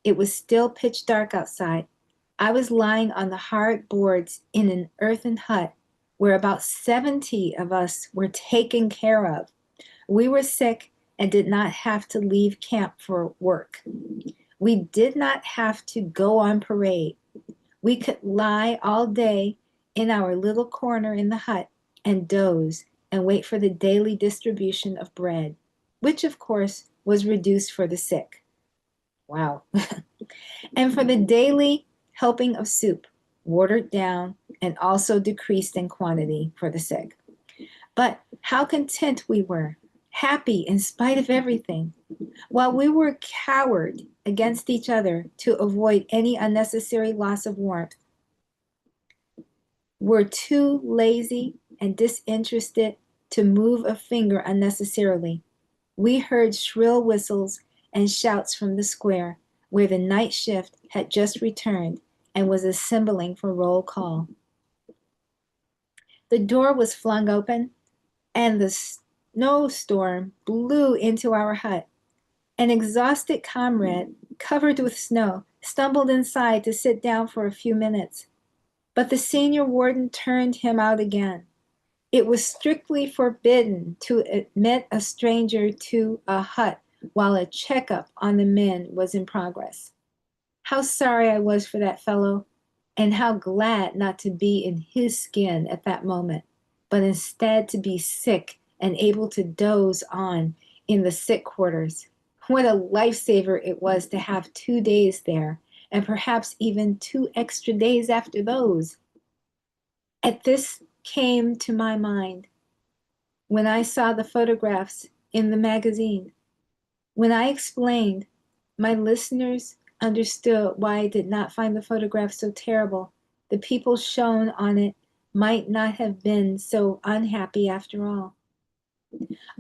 it was still pitch dark outside. I was lying on the hard boards in an earthen hut where about 70 of us were taken care of. We were sick and did not have to leave camp for work. We did not have to go on parade. We could lie all day in our little corner in the hut and doze and wait for the daily distribution of bread, which of course was reduced for the sick. Wow. And for the daily helping of soup, watered down and also decreased in quantity for the sick. But how content we were, happy in spite of everything, while we were cowered against each other to avoid any unnecessary loss of warmth. We're too lazy and disinterested to move a finger unnecessarily. We heard shrill whistles and shouts from the square, where the night shift had just returned and was assembling for roll call. The door was flung open, and the snowstorm blew into our hut. An exhausted comrade, covered with snow, stumbled inside to sit down for a few minutes, but the senior warden turned him out again. It was strictly forbidden to admit a stranger to a hut while a checkup on the men was in progress. How sorry I was for that fellow, and how glad not to be in his skin at that moment, but instead to be sick and able to doze on in the sick quarters. What a lifesaver it was to have 2 days there, and perhaps even 2 extra days after those. At this came to my mind when I saw the photographs in the magazine. When I explained, my listeners understood why I did not find the photograph so terrible. The people shown on it might not have been so unhappy after all.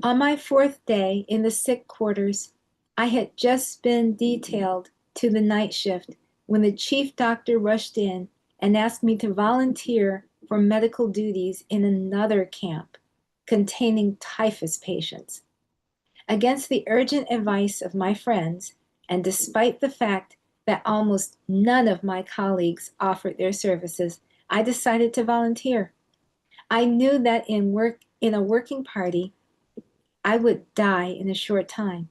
On my 4th day in the sick quarters, I had just been detailed to the night shift when the chief doctor rushed in and asked me to volunteer for medical duties in another camp containing typhus patients. Against the urgent advice of my friends, and despite the fact that almost none of my colleagues offered their services, I decided to volunteer. I knew that in a working party, I would die in a short time.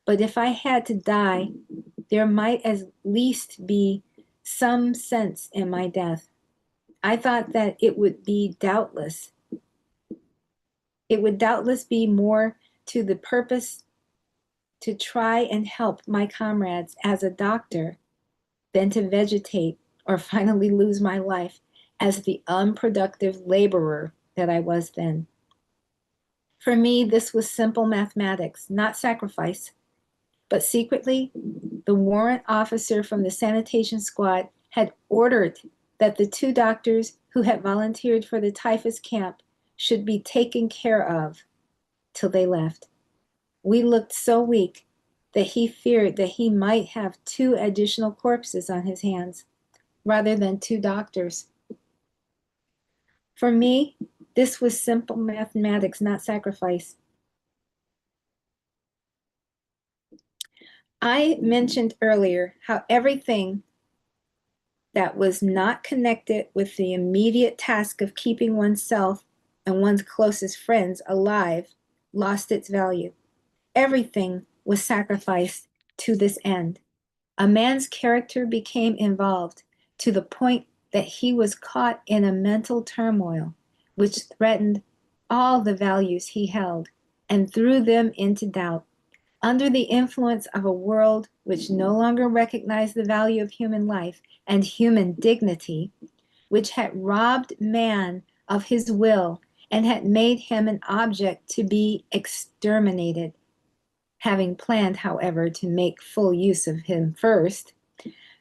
But if I had to die, there might at least be some sense in my death. I thought that it would doubtless be more to the purpose to try and help my comrades as a doctor than to vegetate or finally lose my life as the unproductive laborer that I was then. For me, this was simple mathematics, not sacrifice. But secretly, the warrant officer from the sanitation squad had ordered that the two doctors who had volunteered for the typhus camp should be taken care of till they left. We looked so weak that he feared that he might have two additional corpses on his hands rather than two doctors. For me, this was simple mathematics, not sacrifice. I mentioned earlier how everything that was not connected with the immediate task of keeping oneself and one's closest friends alive lost its value. Everything was sacrificed to this end. A man's character became involved to the point that he was caught in a mental turmoil which threatened all the values he held and threw them into doubt. Under the influence of a world which no longer recognized the value of human life and human dignity, which had robbed man of his will and had made him an object to be exterminated, having planned, however, to make full use of him first,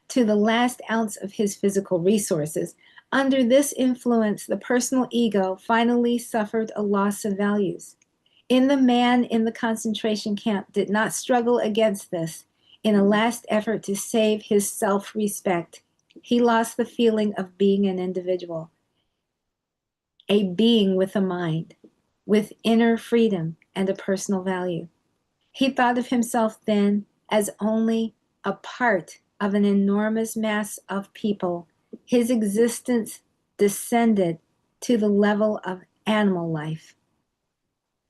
to the last ounce of his physical resources. Under this influence, the personal ego finally suffered a loss of values. In the man in the concentration camp did not struggle against this in a last effort to save his self-respect. He lost the feeling of being an individual, a being with a mind, with inner freedom and a personal value. He thought of himself then as only a part of an enormous mass of people. His existence descended to the level of animal life.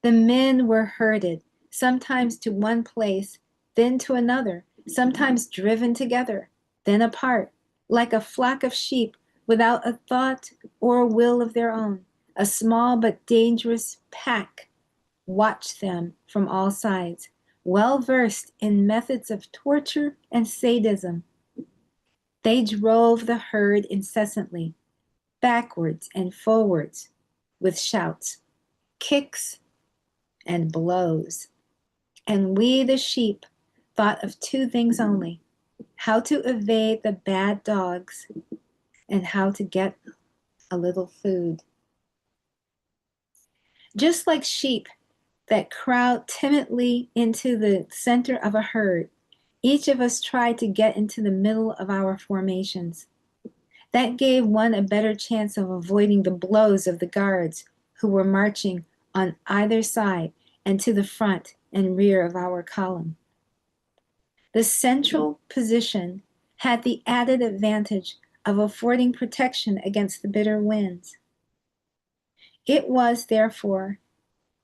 The men were herded, sometimes to one place, then to another, sometimes driven together, then apart, like a flock of sheep without a thought or a will of their own. A small but dangerous pack watched them from all sides, well versed in methods of torture and sadism. They drove the herd incessantly, backwards and forwards, with shouts, kicks, and blows. And we, the sheep, thought of two things only: how to evade the bad dogs and how to get a little food. Just like sheep that crowd timidly into the center of a herd, each of us tried to get into the middle of our formations. That gave one a better chance of avoiding the blows of the guards who were marching on either side and to the front and rear of our column. The central position had the added advantage of affording protection against the bitter winds. It was, therefore,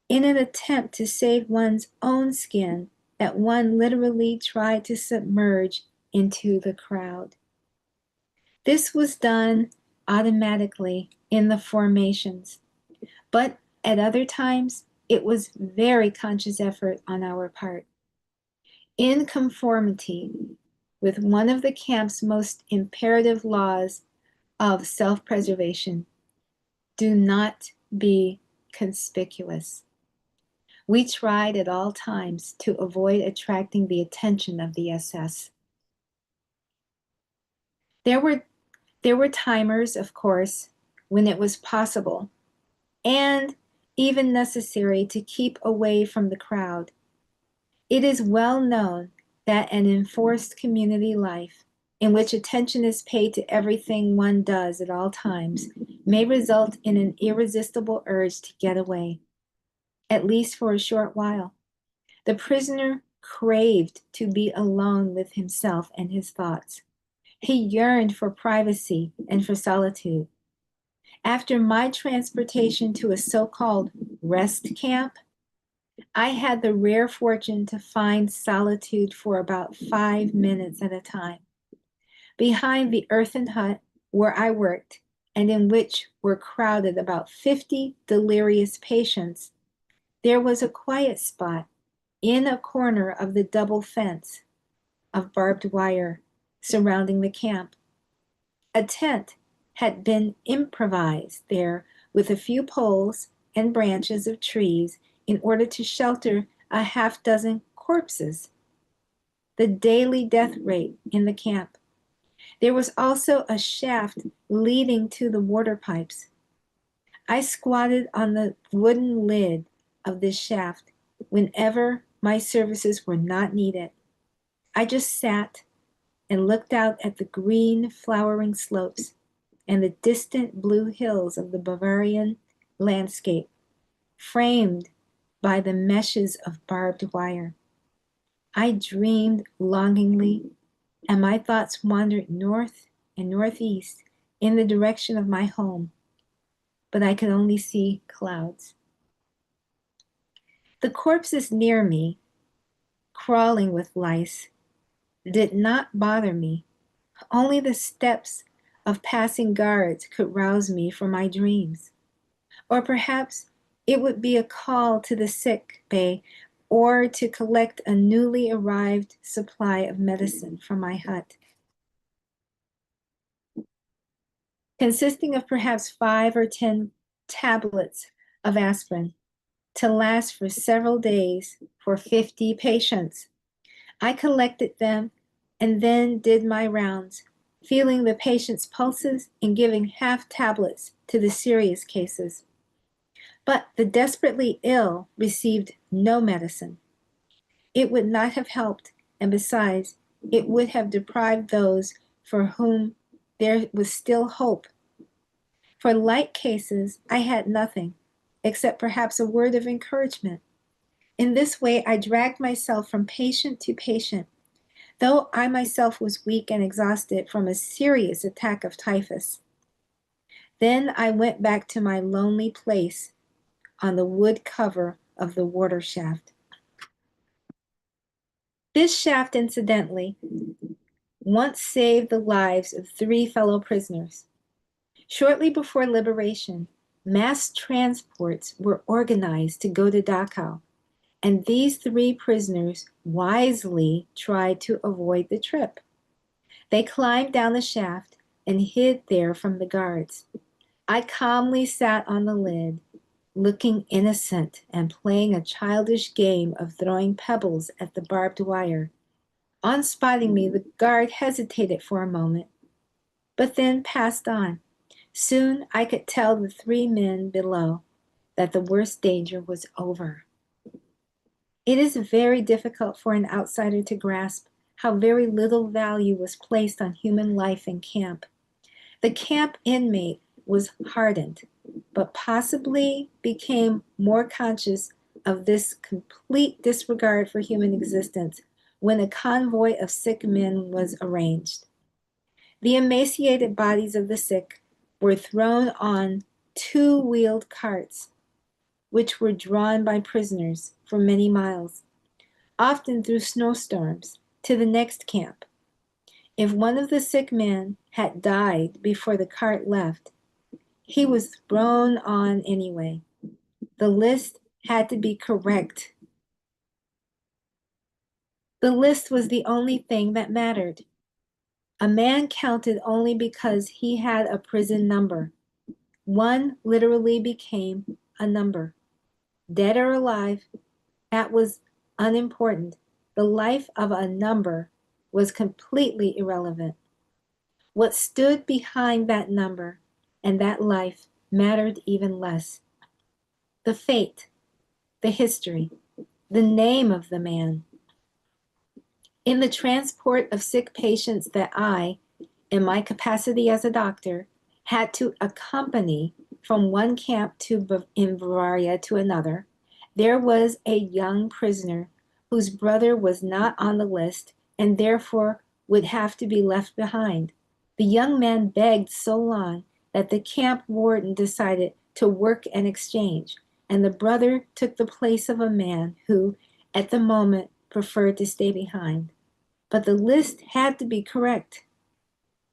in an attempt to save one's own skin that one literally tried to submerge into the crowd. This was done automatically in the formations, but at other times it was very conscious effort on our part. In conformity with one of the camp's most imperative laws of self-preservation, do not be conspicuous. We tried at all times to avoid attracting the attention of the SS. There were timers, of course, when it was possible and even necessary to keep away from the crowd. It is well known that an enforced community life, in which attention is paid to everything one does at all times, may result in an irresistible urge to get away, at least for a short while. The prisoner craved to be alone with himself and his thoughts. He yearned for privacy and for solitude. After my transportation to a so-called rest camp, I had the rare fortune to find solitude for about 5 minutes at a time. Behind the earthen hut where I worked, and in which were crowded about 50 delirious patients, there was a quiet spot in a corner of the double fence of barbed wire surrounding the camp. A tent had been improvised there with a few poles and branches of trees in order to shelter a half dozen corpses. The daily death rate in the camp. There was also a shaft leading to the water pipes. I squatted on the wooden lid of this shaft whenever my services were not needed. I just sat and looked out at the green flowering slopes and the distant blue hills of the Bavarian landscape, framed by the meshes of barbed wire. I dreamed longingly, and my thoughts wandered north and northeast in the direction of my home, but I could only see clouds. The corpses near me, crawling with lice, did not bother me. Only the steps of passing guards could rouse me from my dreams. Or perhaps it would be a call to the sick bay or to collect a newly arrived supply of medicine from my hut, consisting of perhaps 5 or 10 tablets of aspirin to last for several days for 50 patients. I collected them and then did my rounds, feeling the patients' pulses and giving half tablets to the serious cases. But the desperately ill received no medicine. It would not have helped, and besides, it would have deprived those for whom there was still hope. For light cases, I had nothing, except perhaps a word of encouragement. In this way, I dragged myself from patient to patient, though I myself was weak and exhausted from a serious attack of typhus. Then I went back to my lonely place on the wood cover of the water shaft. This shaft, incidentally, once saved the lives of 3 fellow prisoners. Shortly before liberation, mass transports were organized to go to Dachau, and these 3 prisoners wisely tried to avoid the trip. They climbed down the shaft and hid there from the guards. I calmly sat on the lid, looking innocent and playing a childish game of throwing pebbles at the barbed wire. On spotting me, the guard hesitated for a moment, but then passed on. Soon I could tell the 3 men below that the worst danger was over. It is very difficult for an outsider to grasp how very little value was placed on human life in camp. The camp inmate was hardened, but possibly became more conscious of this complete disregard for human existence when a convoy of sick men was arranged. The emaciated bodies of the sick were thrown on 2-wheeled carts, which were drawn by prisoners for many miles, often through snowstorms, to the next camp. If one of the sick men had died before the cart left, he was thrown on anyway. The list had to be correct. The list was the only thing that mattered. A man counted only because he had a prison number. One literally became a number. Dead or alive, that was unimportant. The life of a number was completely irrelevant. What stood behind that number and that life mattered even less. The fate, the history, the name of the man. In the transport of sick patients that I, in my capacity as a doctor, had to accompany from one camp in Bavaria to another, there was a young prisoner whose brother was not on the list and therefore would have to be left behind. The young man begged so long that the camp warden decided to work an exchange, and the brother took the place of a man who, at the moment, preferred to stay behind. But the list had to be correct.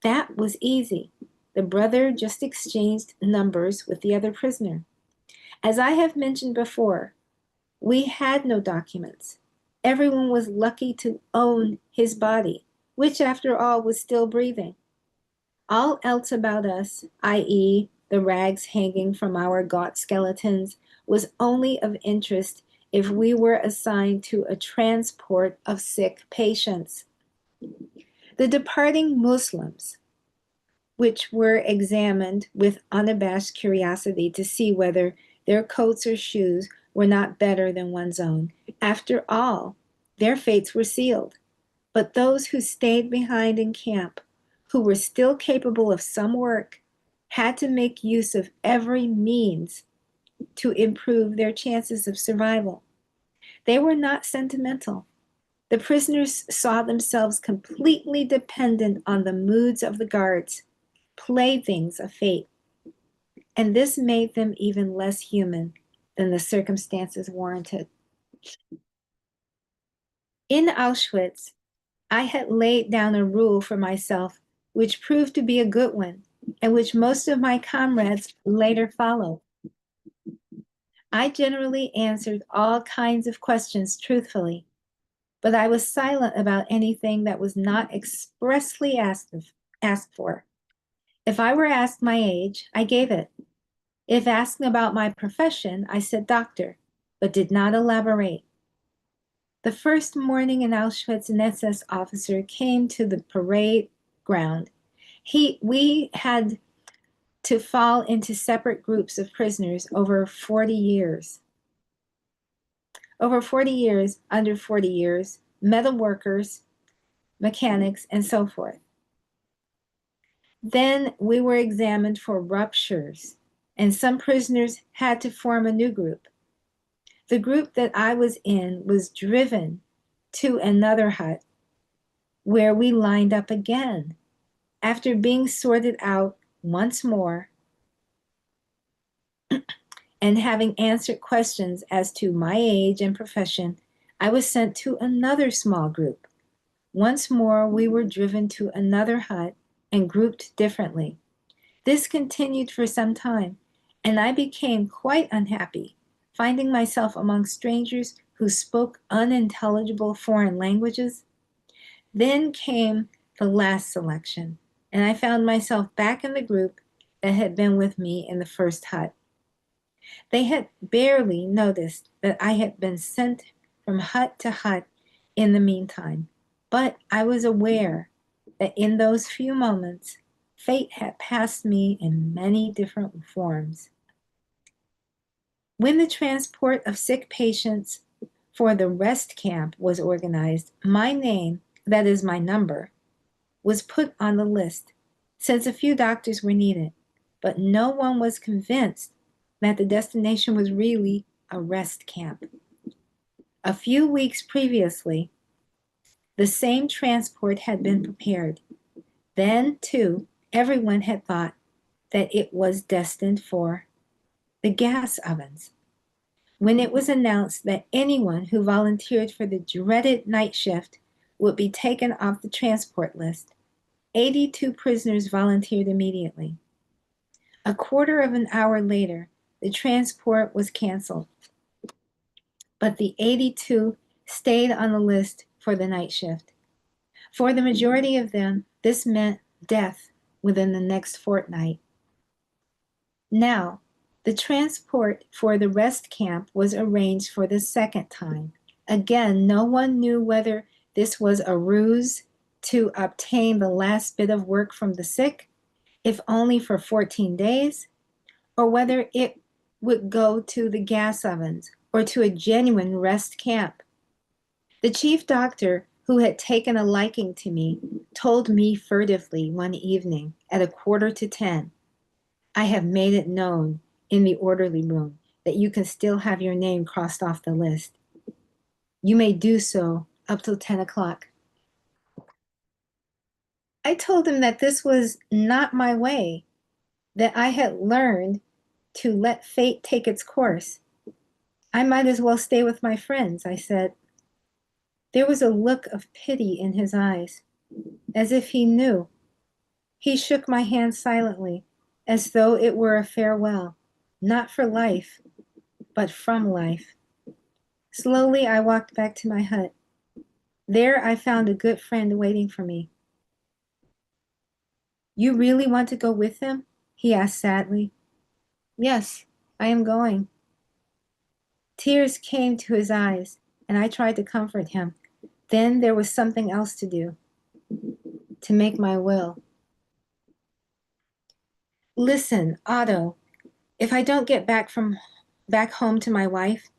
That was easy. The brother just exchanged numbers with the other prisoner. As I have mentioned before, we had no documents. Everyone was lucky to own his body, which after all was still breathing. All else about us, i.e., the rags hanging from our gaunt skeletons, was only of interest if we were assigned to a transport of sick patients. The departing Muslims, which were examined with unabashed curiosity to see whether their coats or shoes were not better than one's own. After all, their fates were sealed. But those who stayed behind in camp, who were still capable of some work, had to make use of every means to improve their chances of survival. They were not sentimental. The prisoners saw themselves completely dependent on the moods of the guards, playthings of fate, and this made them even less human than the circumstances warranted. In Auschwitz, I had laid down a rule for myself which proved to be a good one, and which most of my comrades later followed. I generally answered all kinds of questions truthfully, but I was silent about anything that was not expressly asked for. If I were asked my age, I gave it. If asked about my profession, I said doctor, but did not elaborate. The first morning in Auschwitz, an SS officer came to the parade ground. We had to fall into separate groups of prisoners over 40 years. Over 40 years, under 40 years, metal workers, mechanics, and so forth. Then we were examined for ruptures, and some prisoners had to form a new group. The group that I was in was driven to another hut where we lined up again. After being sorted out once more and having answered questions as to my age and profession, I was sent to another small group. Once more, we were driven to another hut and grouped differently. This continued for some time, and I became quite unhappy, finding myself among strangers who spoke unintelligible foreign languages. Then came the last selection, and I found myself back in the group that had been with me in the first hut. They had barely noticed that I had been sent from hut to hut in the meantime, but I was aware that in those few moments, fate had passed me in many different forms. When the transport of sick patients for the rest camp was organized, my name, that is my number, was put on the list, since a few doctors were needed, but no one was convinced that the destination was really a rest camp. A few weeks previously, the same transport had been prepared. Then, too, everyone had thought that it was destined for the gas ovens. When it was announced that anyone who volunteered for the dreaded night shift would be taken off the transport list, 82 prisoners volunteered immediately. A quarter of an hour later, the transport was canceled, but the 82 stayed on the list for the night shift. For the majority of them, this meant death within the next fortnight. Now, the transport for the rest camp was arranged for the second time. Again, no one knew whether this was a ruse to obtain the last bit of work from the sick, if only for 14 days, or whether it would go to the gas ovens or to a genuine rest camp. The chief doctor, who had taken a liking to me, told me furtively one evening at 9:45, "I have made it known in the orderly room that you can still have your name crossed off the list. You may do so up till 10 o'clock. I told him that this was not my way, that I had learned to let fate take its course. I might as well stay with my friends, I said. There was a look of pity in his eyes, as if he knew. He shook my hand silently, as though it were a farewell, not for life, but from life. Slowly, I walked back to my hut. There I found a good friend waiting for me. You really want to go with them? He asked sadly. Yes, I am going. Tears came to his eyes, and I tried to comfort him. Then there was something else to do, to make my will. Listen, Otto, if I don't get back home to my wife,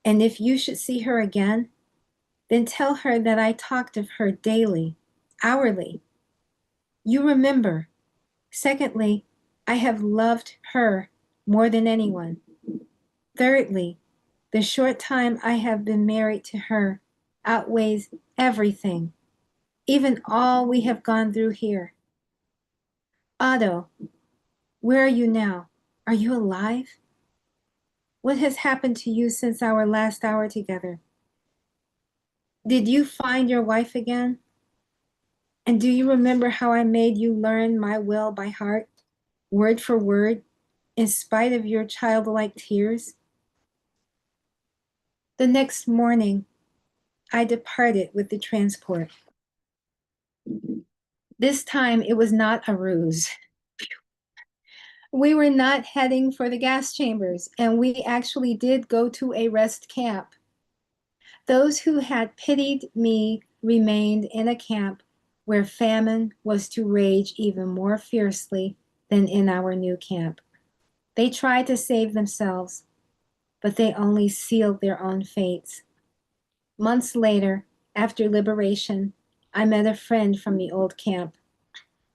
and if you should see her again, then tell her that I talked of her daily, hourly. You remember. Secondly, I have loved her more than anyone. Thirdly, the short time I have been married to her outweighs everything, even all we have gone through here. Otto, where are you now? Are you alive? What has happened to you since our last hour together? Did you find your wife again? And do you remember how I made you learn my will by heart, word for word, in spite of your childlike tears? The next morning, I departed with the transport. This time, it was not a ruse. We were not heading for the gas chambers, and we actually did go to a rest camp. Those who had pitied me remained in a camp where famine was to rage even more fiercely than in our new camp. They tried to save themselves, but they only sealed their own fates. Months later, after liberation, I met a friend from the old camp.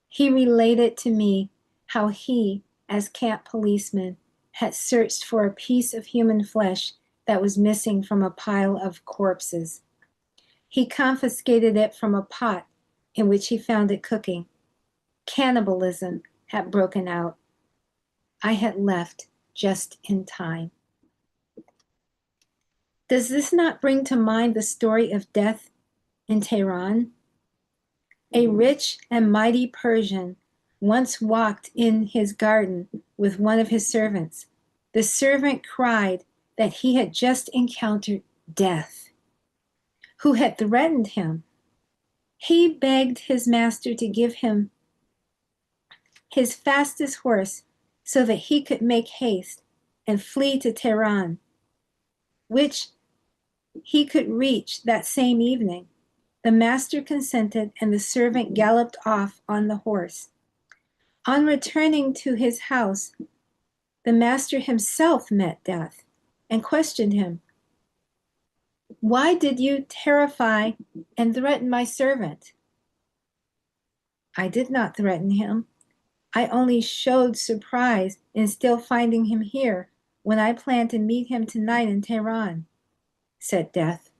He related to me how he, as camp policeman, had searched for a piece of human flesh that was missing from a pile of corpses. He confiscated it from a pot in which he found it cooking. Cannibalism had broken out. I had left just in time. Does this not bring to mind the story of death in Tehran? A rich and mighty Persian once walked in his garden with one of his servants. The servant cried that he had just encountered death, who had threatened him. He begged his master to give him his fastest horse so that he could make haste and flee to Tehran, which he could reach that same evening. The master consented, and the servant galloped off on the horse. On returning to his house, the master himself met death and questioned him. Why did you terrify and threaten my servant? I did not threaten him. I only showed surprise in still finding him here when I planned to meet him tonight in Tehran, said Death.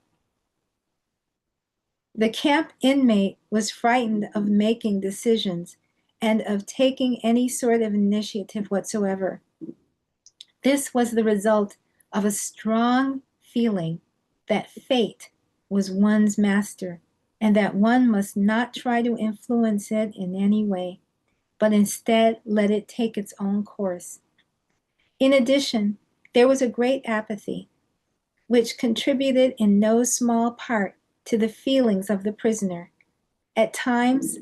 The camp inmate was frightened of making decisions and of taking any sort of initiative whatsoever. This was the result of a strong feeling that fate was one's master and that one must not try to influence it in any way, but instead let it take its own course. In addition, there was a great apathy, which contributed in no small part to the feelings of the prisoner. At times,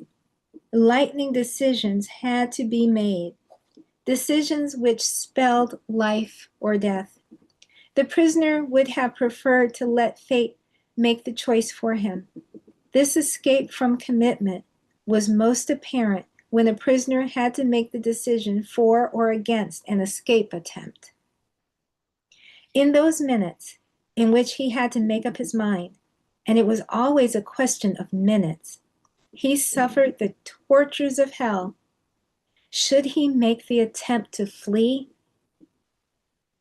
lightning decisions had to be made, decisions which spelled life or death. The prisoner would have preferred to let fate make the choice for him. This escape from commitment was most apparent when a prisoner had to make the decision for or against an escape attempt. In those minutes in which he had to make up his mind, and it was always a question of minutes, he suffered the tortures of hell. Should he make the attempt to flee?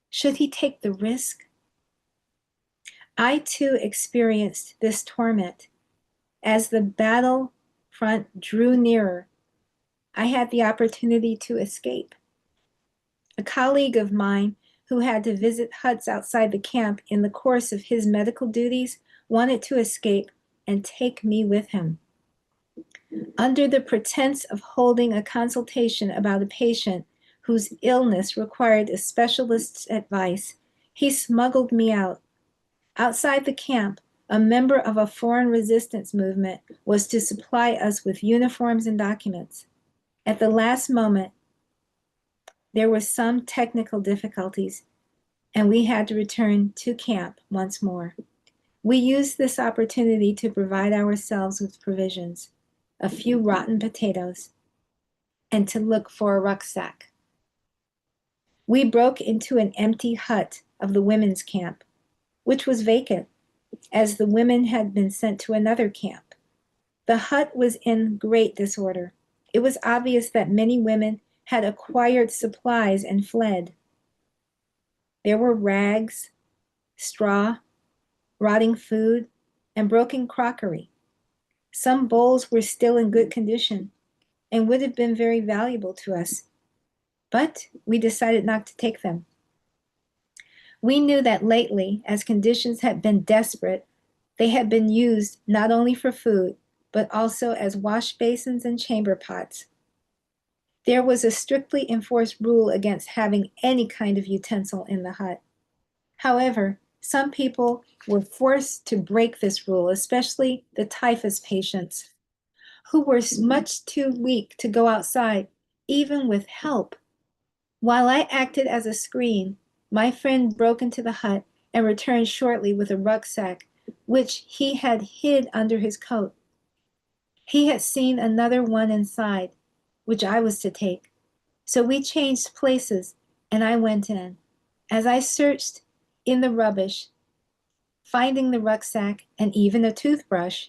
Should he take the risk? I too experienced this torment. As the battle front drew nearer, I had the opportunity to escape. A colleague of mine who had to visit huts outside the camp in the course of his medical duties wanted to escape and take me with him. Under the pretense of holding a consultation about a patient whose illness required a specialist's advice, he smuggled me out. Outside the camp, a member of a foreign resistance movement was to supply us with uniforms and documents. At the last moment, there were some technical difficulties, and we had to return to camp once more. We used this opportunity to provide ourselves with provisions, a few rotten potatoes, and to look for a rucksack. We broke into an empty hut of the women's camp, which was vacant, as the women had been sent to another camp. The hut was in great disorder. It was obvious that many women had acquired supplies and fled. There were rags, straw, rotting food, and broken crockery. Some bowls were still in good condition and would have been very valuable to us, but we decided not to take them. We knew that lately, as conditions had been desperate, they had been used not only for food, but also as wash basins and chamber pots. There was a strictly enforced rule against having any kind of utensil in the hut. However, some people were forced to break this rule, especially the typhus patients, who were much too weak to go outside, even with help. While I acted as a screen, my friend broke into the hut and returned shortly with a rucksack, which he had hid under his coat. He had seen another one inside, which I was to take. So we changed places, and I went in. As I searched in the rubbish, finding the rucksack and even a toothbrush,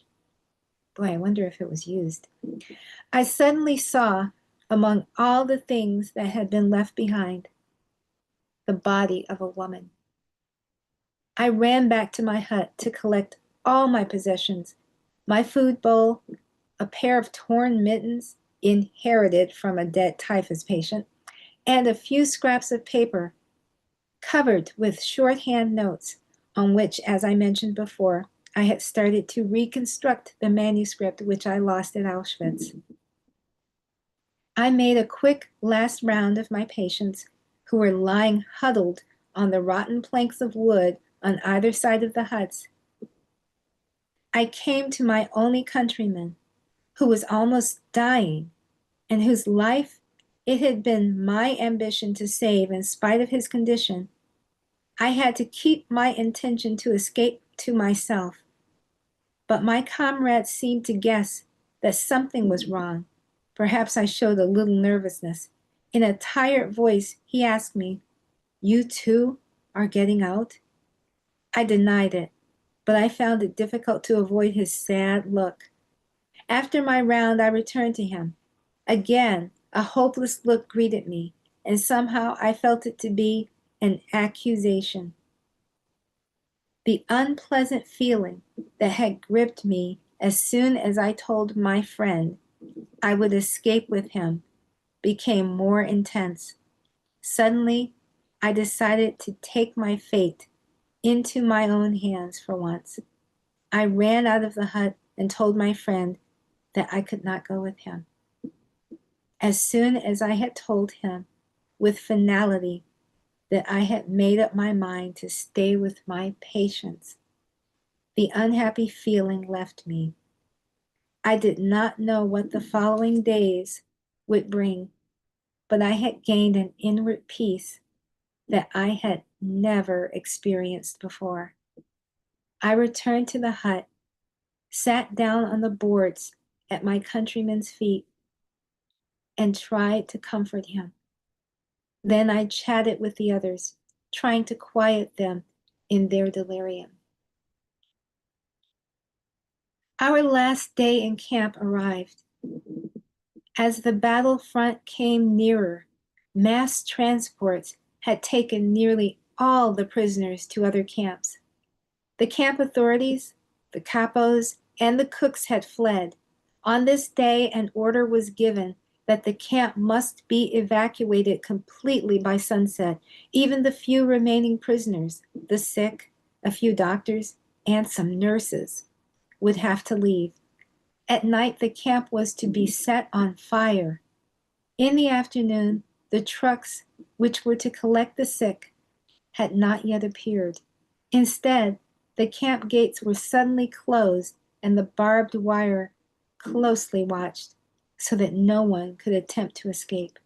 boy, I wonder if it was used, I suddenly saw, among all the things that had been left behind, the body of a woman. I ran back to my hut to collect all my possessions, my food bowl, a pair of torn mittens inherited from a dead typhus patient, and a few scraps of paper covered with shorthand notes on which, as I mentioned before, I had started to reconstruct the manuscript which I lost at Auschwitz. I made a quick last round of my patients who were lying huddled on the rotten planks of wood on either side of the huts. I came to my only countryman, who was almost dying, and whose life it had been my ambition to save in spite of his condition. I had to keep my intention to escape to myself, but my comrades seemed to guess that something was wrong. Perhaps I showed a little nervousness. In a tired voice, he asked me, "You too are getting out?" I denied it, but I found it difficult to avoid his sad look. After my round, I returned to him. Again, a hopeless look greeted me, and somehow I felt it to be an accusation. The unpleasant feeling that had gripped me as soon as I told my friend I would escape with him became more intense. Suddenly, I decided to take my fate into my own hands for once. I ran out of the hut and told my friend that I could not go with him. As soon as I had told him with finality that I had made up my mind to stay with my patients, the unhappy feeling left me. I did not know what the following days would bring, but I had gained an inward peace that I had never experienced before. I returned to the hut, sat down on the boards at my countryman's feet, and tried to comfort him. Then I chatted with the others, trying to quiet them in their delirium. Our last day in camp arrived. As the battlefront came nearer, mass transports had taken nearly all the prisoners to other camps. The camp authorities, the capos, and the cooks had fled. On this day, an order was given that the camp must be evacuated completely by sunset. Even the few remaining prisoners, the sick, a few doctors, and some nurses, would have to leave. At night, the camp was to be set on fire. In the afternoon, the trucks which were to collect the sick had not yet appeared. Instead, the camp gates were suddenly closed and the barbed wire closely watched so that no one could attempt to escape.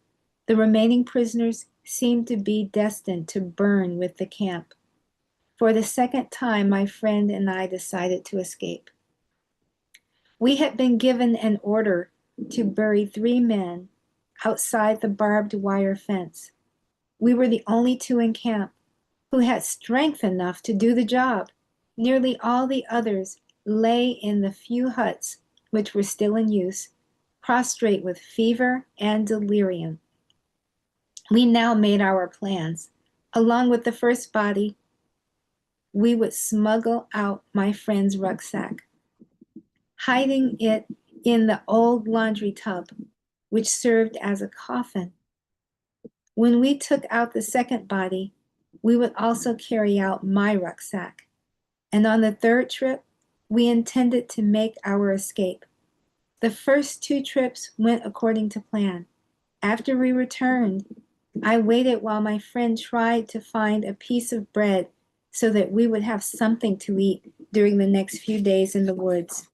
The remaining prisoners seemed to be destined to burn with the camp. For the second time, my friend and I decided to escape. We had been given an order to bury 3 men outside the barbed wire fence. We were the only 2 in camp who had strength enough to do the job. Nearly all the others lay in the few huts which were still in use, prostrate with fever and delirium. We now made our plans. Along with the first body, we would smuggle out my friend's rucksack, hiding it in the old laundry tub, which served as a coffin. When we took out the second body, we would also carry out my rucksack. And on the third trip, we intended to make our escape. The first 2 trips went according to plan. After we returned, I waited while my friend tried to find a piece of bread so that we would have something to eat during the next few days in the woods.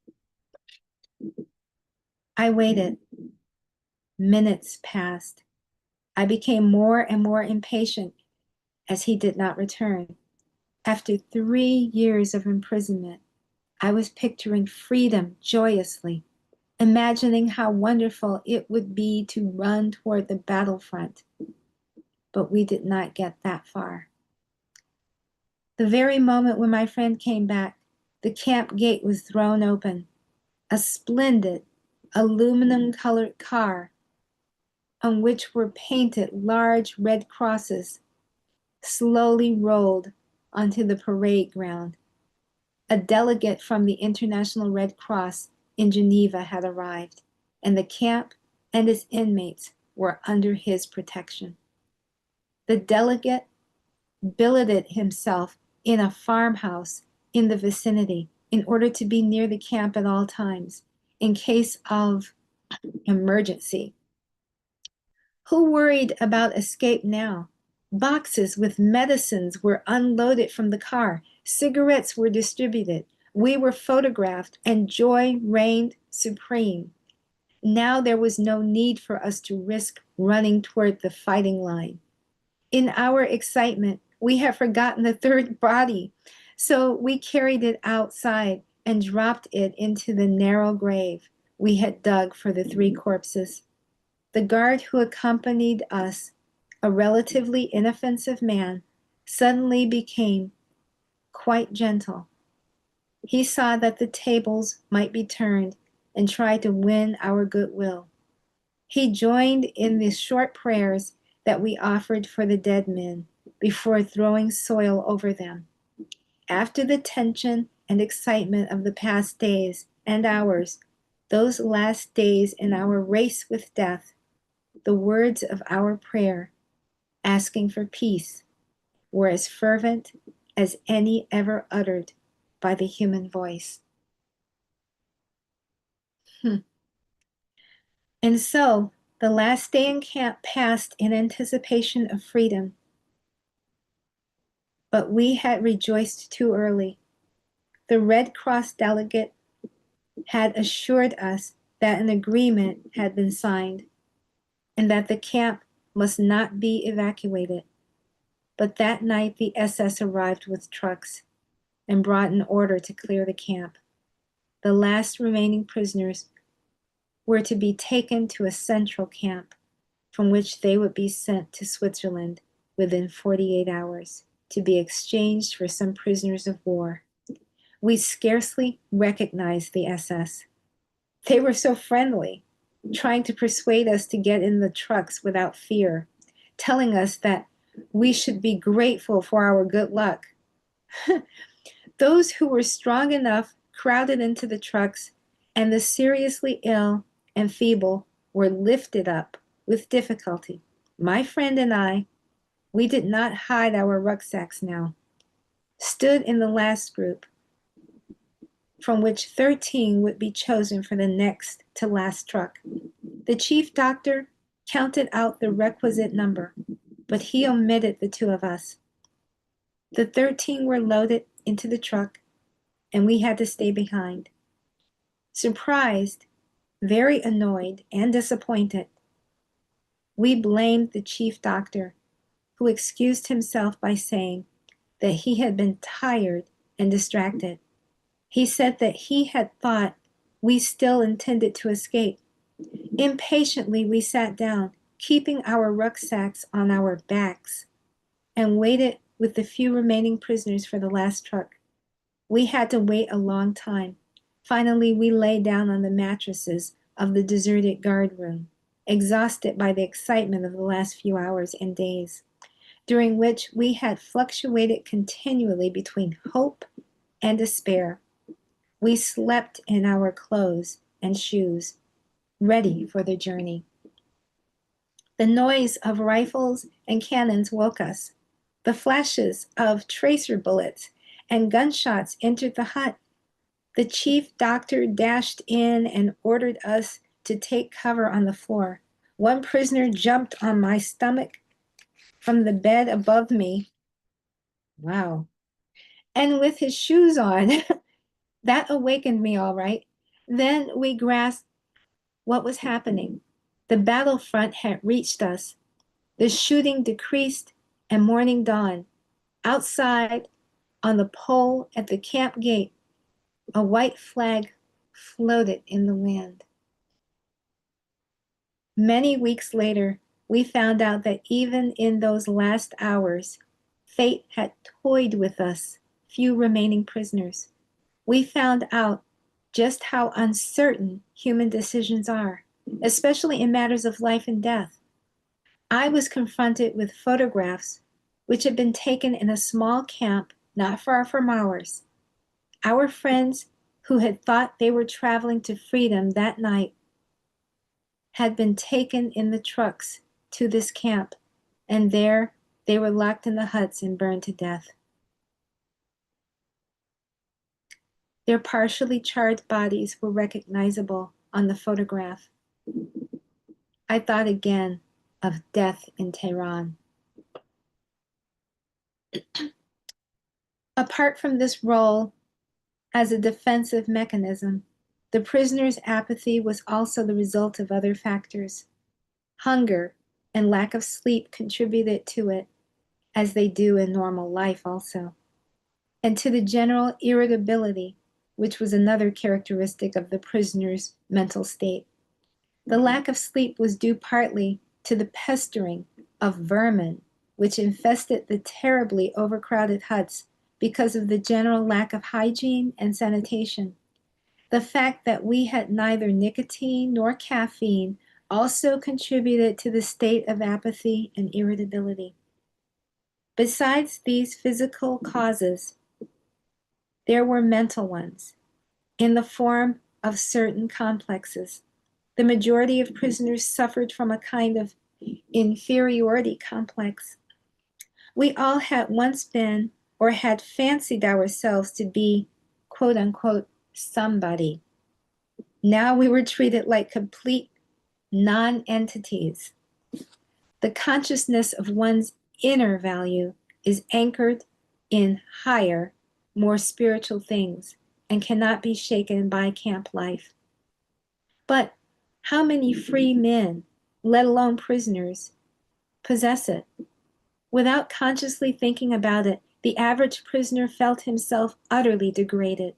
I waited. Minutes passed. I became more and more impatient as he did not return. After 3 years of imprisonment, I was picturing freedom joyously, imagining how wonderful it would be to run toward the battlefront. But we did not get that far. The very moment when my friend came back, the camp gate was thrown open. A splendid aluminum-colored car on which were painted large red crosses slowly rolled onto the parade ground. A delegate from the International Red Cross in Geneva had arrived, and the camp and its inmates were under his protection. The delegate billeted himself in a farmhouse in the vicinity in order to be near the camp at all times in case of emergency. Who worried about escape now? Boxes with medicines were unloaded from the car. Cigarettes were distributed. We were photographed, and joy reigned supreme. Now there was no need for us to risk running toward the fighting line. In our excitement, we had forgotten the third body, so we carried it outside and dropped it into the narrow grave we had dug for the 3 corpses. The guard who accompanied us, a relatively inoffensive man, suddenly became quite gentle. He saw that the tables might be turned and tried to win our goodwill. He joined in the short prayers that we offered for the dead men before throwing soil over them. After the tension and excitement of the past days and hours, those last days in our race with death, the words of our prayer, asking for peace, were as fervent as any ever uttered by the human voice. And so, the last day in camp passed in anticipation of freedom. But we had rejoiced too early. The Red Cross delegate had assured us that an agreement had been signed and that the camp must not be evacuated. But that night the SS arrived with trucks and brought an order to clear the camp. The last remaining prisoners were to be taken to a central camp from which they would be sent to Switzerland within 48 hours to be exchanged for some prisoners of war. We scarcely recognized the SS. They were so friendly, trying to persuade us to get in the trucks without fear, telling us that we should be grateful for our good luck. Those who were strong enough crowded into the trucks, and the seriously ill and feeble were lifted up with difficulty. My friend and I, we did not hide our rucksacks now, stood in the last group, from which 13 would be chosen for the next to last truck. The chief doctor counted out the requisite number, but he omitted the 2 of us. The 13 were loaded into the truck, and we had to stay behind. Surprised, very annoyed, and disappointed, we blamed the chief doctor who excused himself by saying that he had been tired and distracted. He said that he had thought we still intended to escape. Impatiently, we sat down, keeping our rucksacks on our backs, and waited with the few remaining prisoners for the last truck. We had to wait a long time. Finally, we lay down on the mattresses of the deserted guard room, exhausted by the excitement of the last few hours and days, during which we had fluctuated continually between hope and despair. We slept in our clothes and shoes, ready for the journey. The noise of rifles and cannons woke us. The flashes of tracer bullets and gunshots entered the hut. The chief doctor dashed in and ordered us to take cover on the floor. One prisoner jumped on my stomach from the bed above me. Wow. And with his shoes on, that awakened me all right. Then we grasped what was happening. The battlefront had reached us. The shooting decreased and morning dawned. Outside, on the pole at the camp gate, a white flag floated in the wind. Many weeks later, we found out that even in those last hours, fate had toyed with us, few remaining prisoners. We found out just how uncertain human decisions are, especially in matters of life and death. I was confronted with photographs which had been taken in a small camp not far from ours. Our friends who had thought they were traveling to freedom that night had been taken in the trucks to this camp, and there they were locked in the huts and burned to death. Their partially charred bodies were recognizable on the photograph. I thought again of death in Tehran. Apart from this role as a defensive mechanism, the prisoner's apathy was also the result of other factors. Hunger and lack of sleep contributed to it, as they do in normal life also, and to the general irritability, which was another characteristic of the prisoner's mental state. The lack of sleep was due partly to the pestering of vermin, which infested the terribly overcrowded huts because of the general lack of hygiene and sanitation. The fact that we had neither nicotine nor caffeine also contributed to the state of apathy and irritability. Besides these physical causes, there were mental ones in the form of certain complexes. The majority of prisoners suffered from a kind of inferiority complex. We all had once been or had fancied ourselves to be, quote unquote, somebody. Now we were treated like complete non-entities. The consciousness of one's inner value is anchored in higher, more spiritual things and cannot be shaken by camp life. But how many free men, let alone prisoners, possess it? Without consciously thinking about it, the average prisoner felt himself utterly degraded.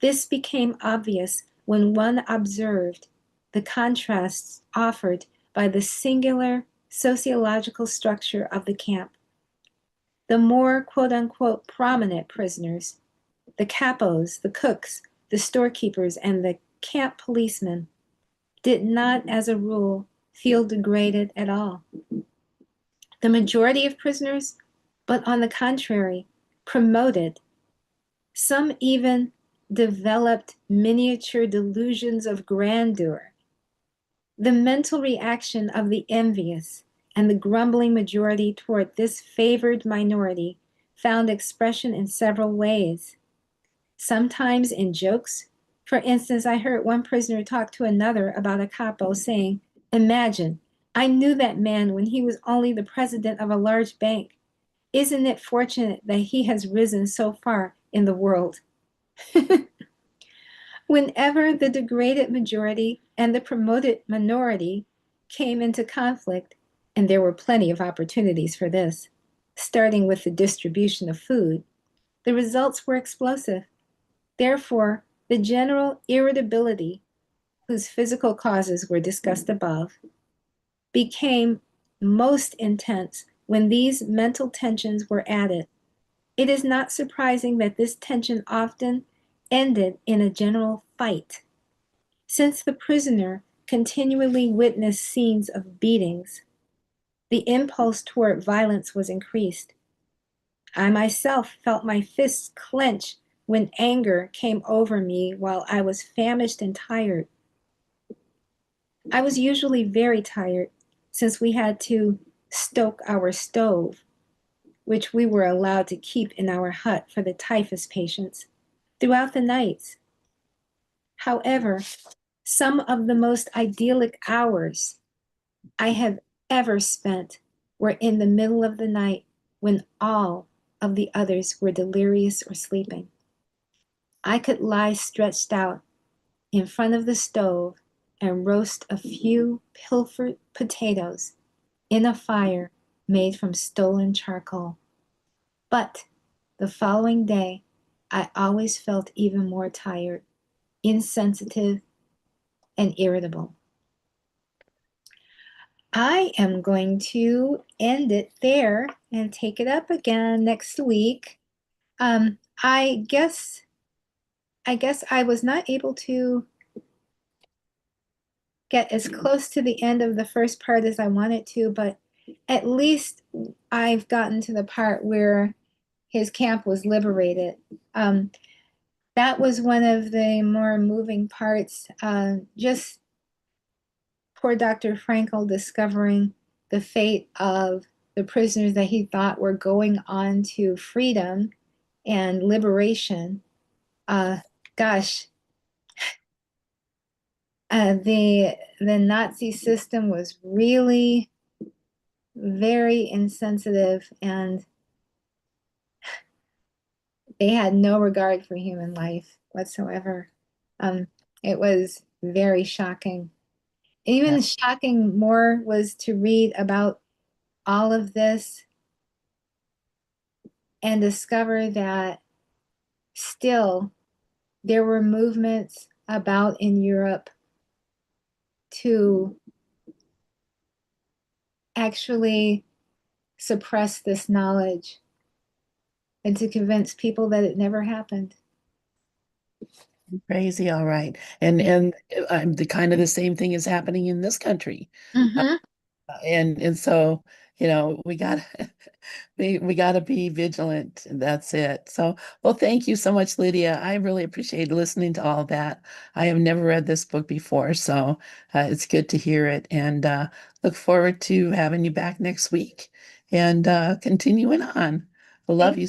This became obvious when one observed the contrasts offered by the singular sociological structure of the camp. The more quote unquote prominent prisoners, the capos, the cooks, the storekeepers, and the camp policemen, did not, as a rule, feel degraded at all. The majority of prisoners, but on the contrary, promoted. Some even developed miniature delusions of grandeur. The mental reaction of the envious and the grumbling majority toward this favored minority found expression in several ways. Sometimes in jokes. For instance, I heard one prisoner talk to another about a capo saying, "Imagine, I knew that man when he was only the president of a large bank. Isn't it fortunate that he has risen so far in the world?" Whenever the degraded majority and the promoted minority came into conflict, and there were plenty of opportunities for this, starting with the distribution of food, the results were explosive. Therefore, the general irritability, whose physical causes were discussed above, became most intense when these mental tensions were added. It is not surprising that this tension often ended in a general fight. Since the prisoner continually witnessed scenes of beatings, the impulse toward violence was increased. I myself felt my fists clench when anger came over me while I was famished and tired. I was usually very tired since we had to stoke our stove, which we were allowed to keep in our hut for the typhus patients, throughout the nights. However, some of the most idyllic hours I have ever spent were in the middle of the night when all of the others were delirious or sleeping. I could lie stretched out in front of the stove and roast a few pilfered potatoes in a fire made from stolen charcoal. But the following day, I always felt even more tired, insensitive, and irritable. I am going to end it there and take it up again next week. Um, I guess I guess I was not able to get as close to the end of the first part as I wanted to, but at least I've gotten to the part where his camp was liberated. Um, that was one of the more moving parts. Just poor Dr. Frankel discovering the fate of the prisoners that he thought were going on to freedom and liberation. Uh, gosh, the Nazi system was really very insensitive, and they had no regard for human life whatsoever. Um, it was very shocking. Yeah. Even shocking more was to read about all of this and discover that still there were movements about in Europe to actually suppress this knowledge and to convince people that it never happened. Crazy, all right. And the kind of the same thing is happening in this country. Uh, Mm-hmm. and so, we got we got to be vigilant. And that's it. So, well, thank you so much, Lydia. I really appreciate listening to all that. I have never read this book before, so it's good to hear it, and look forward to having you back next week and continuing on. I love Thank you.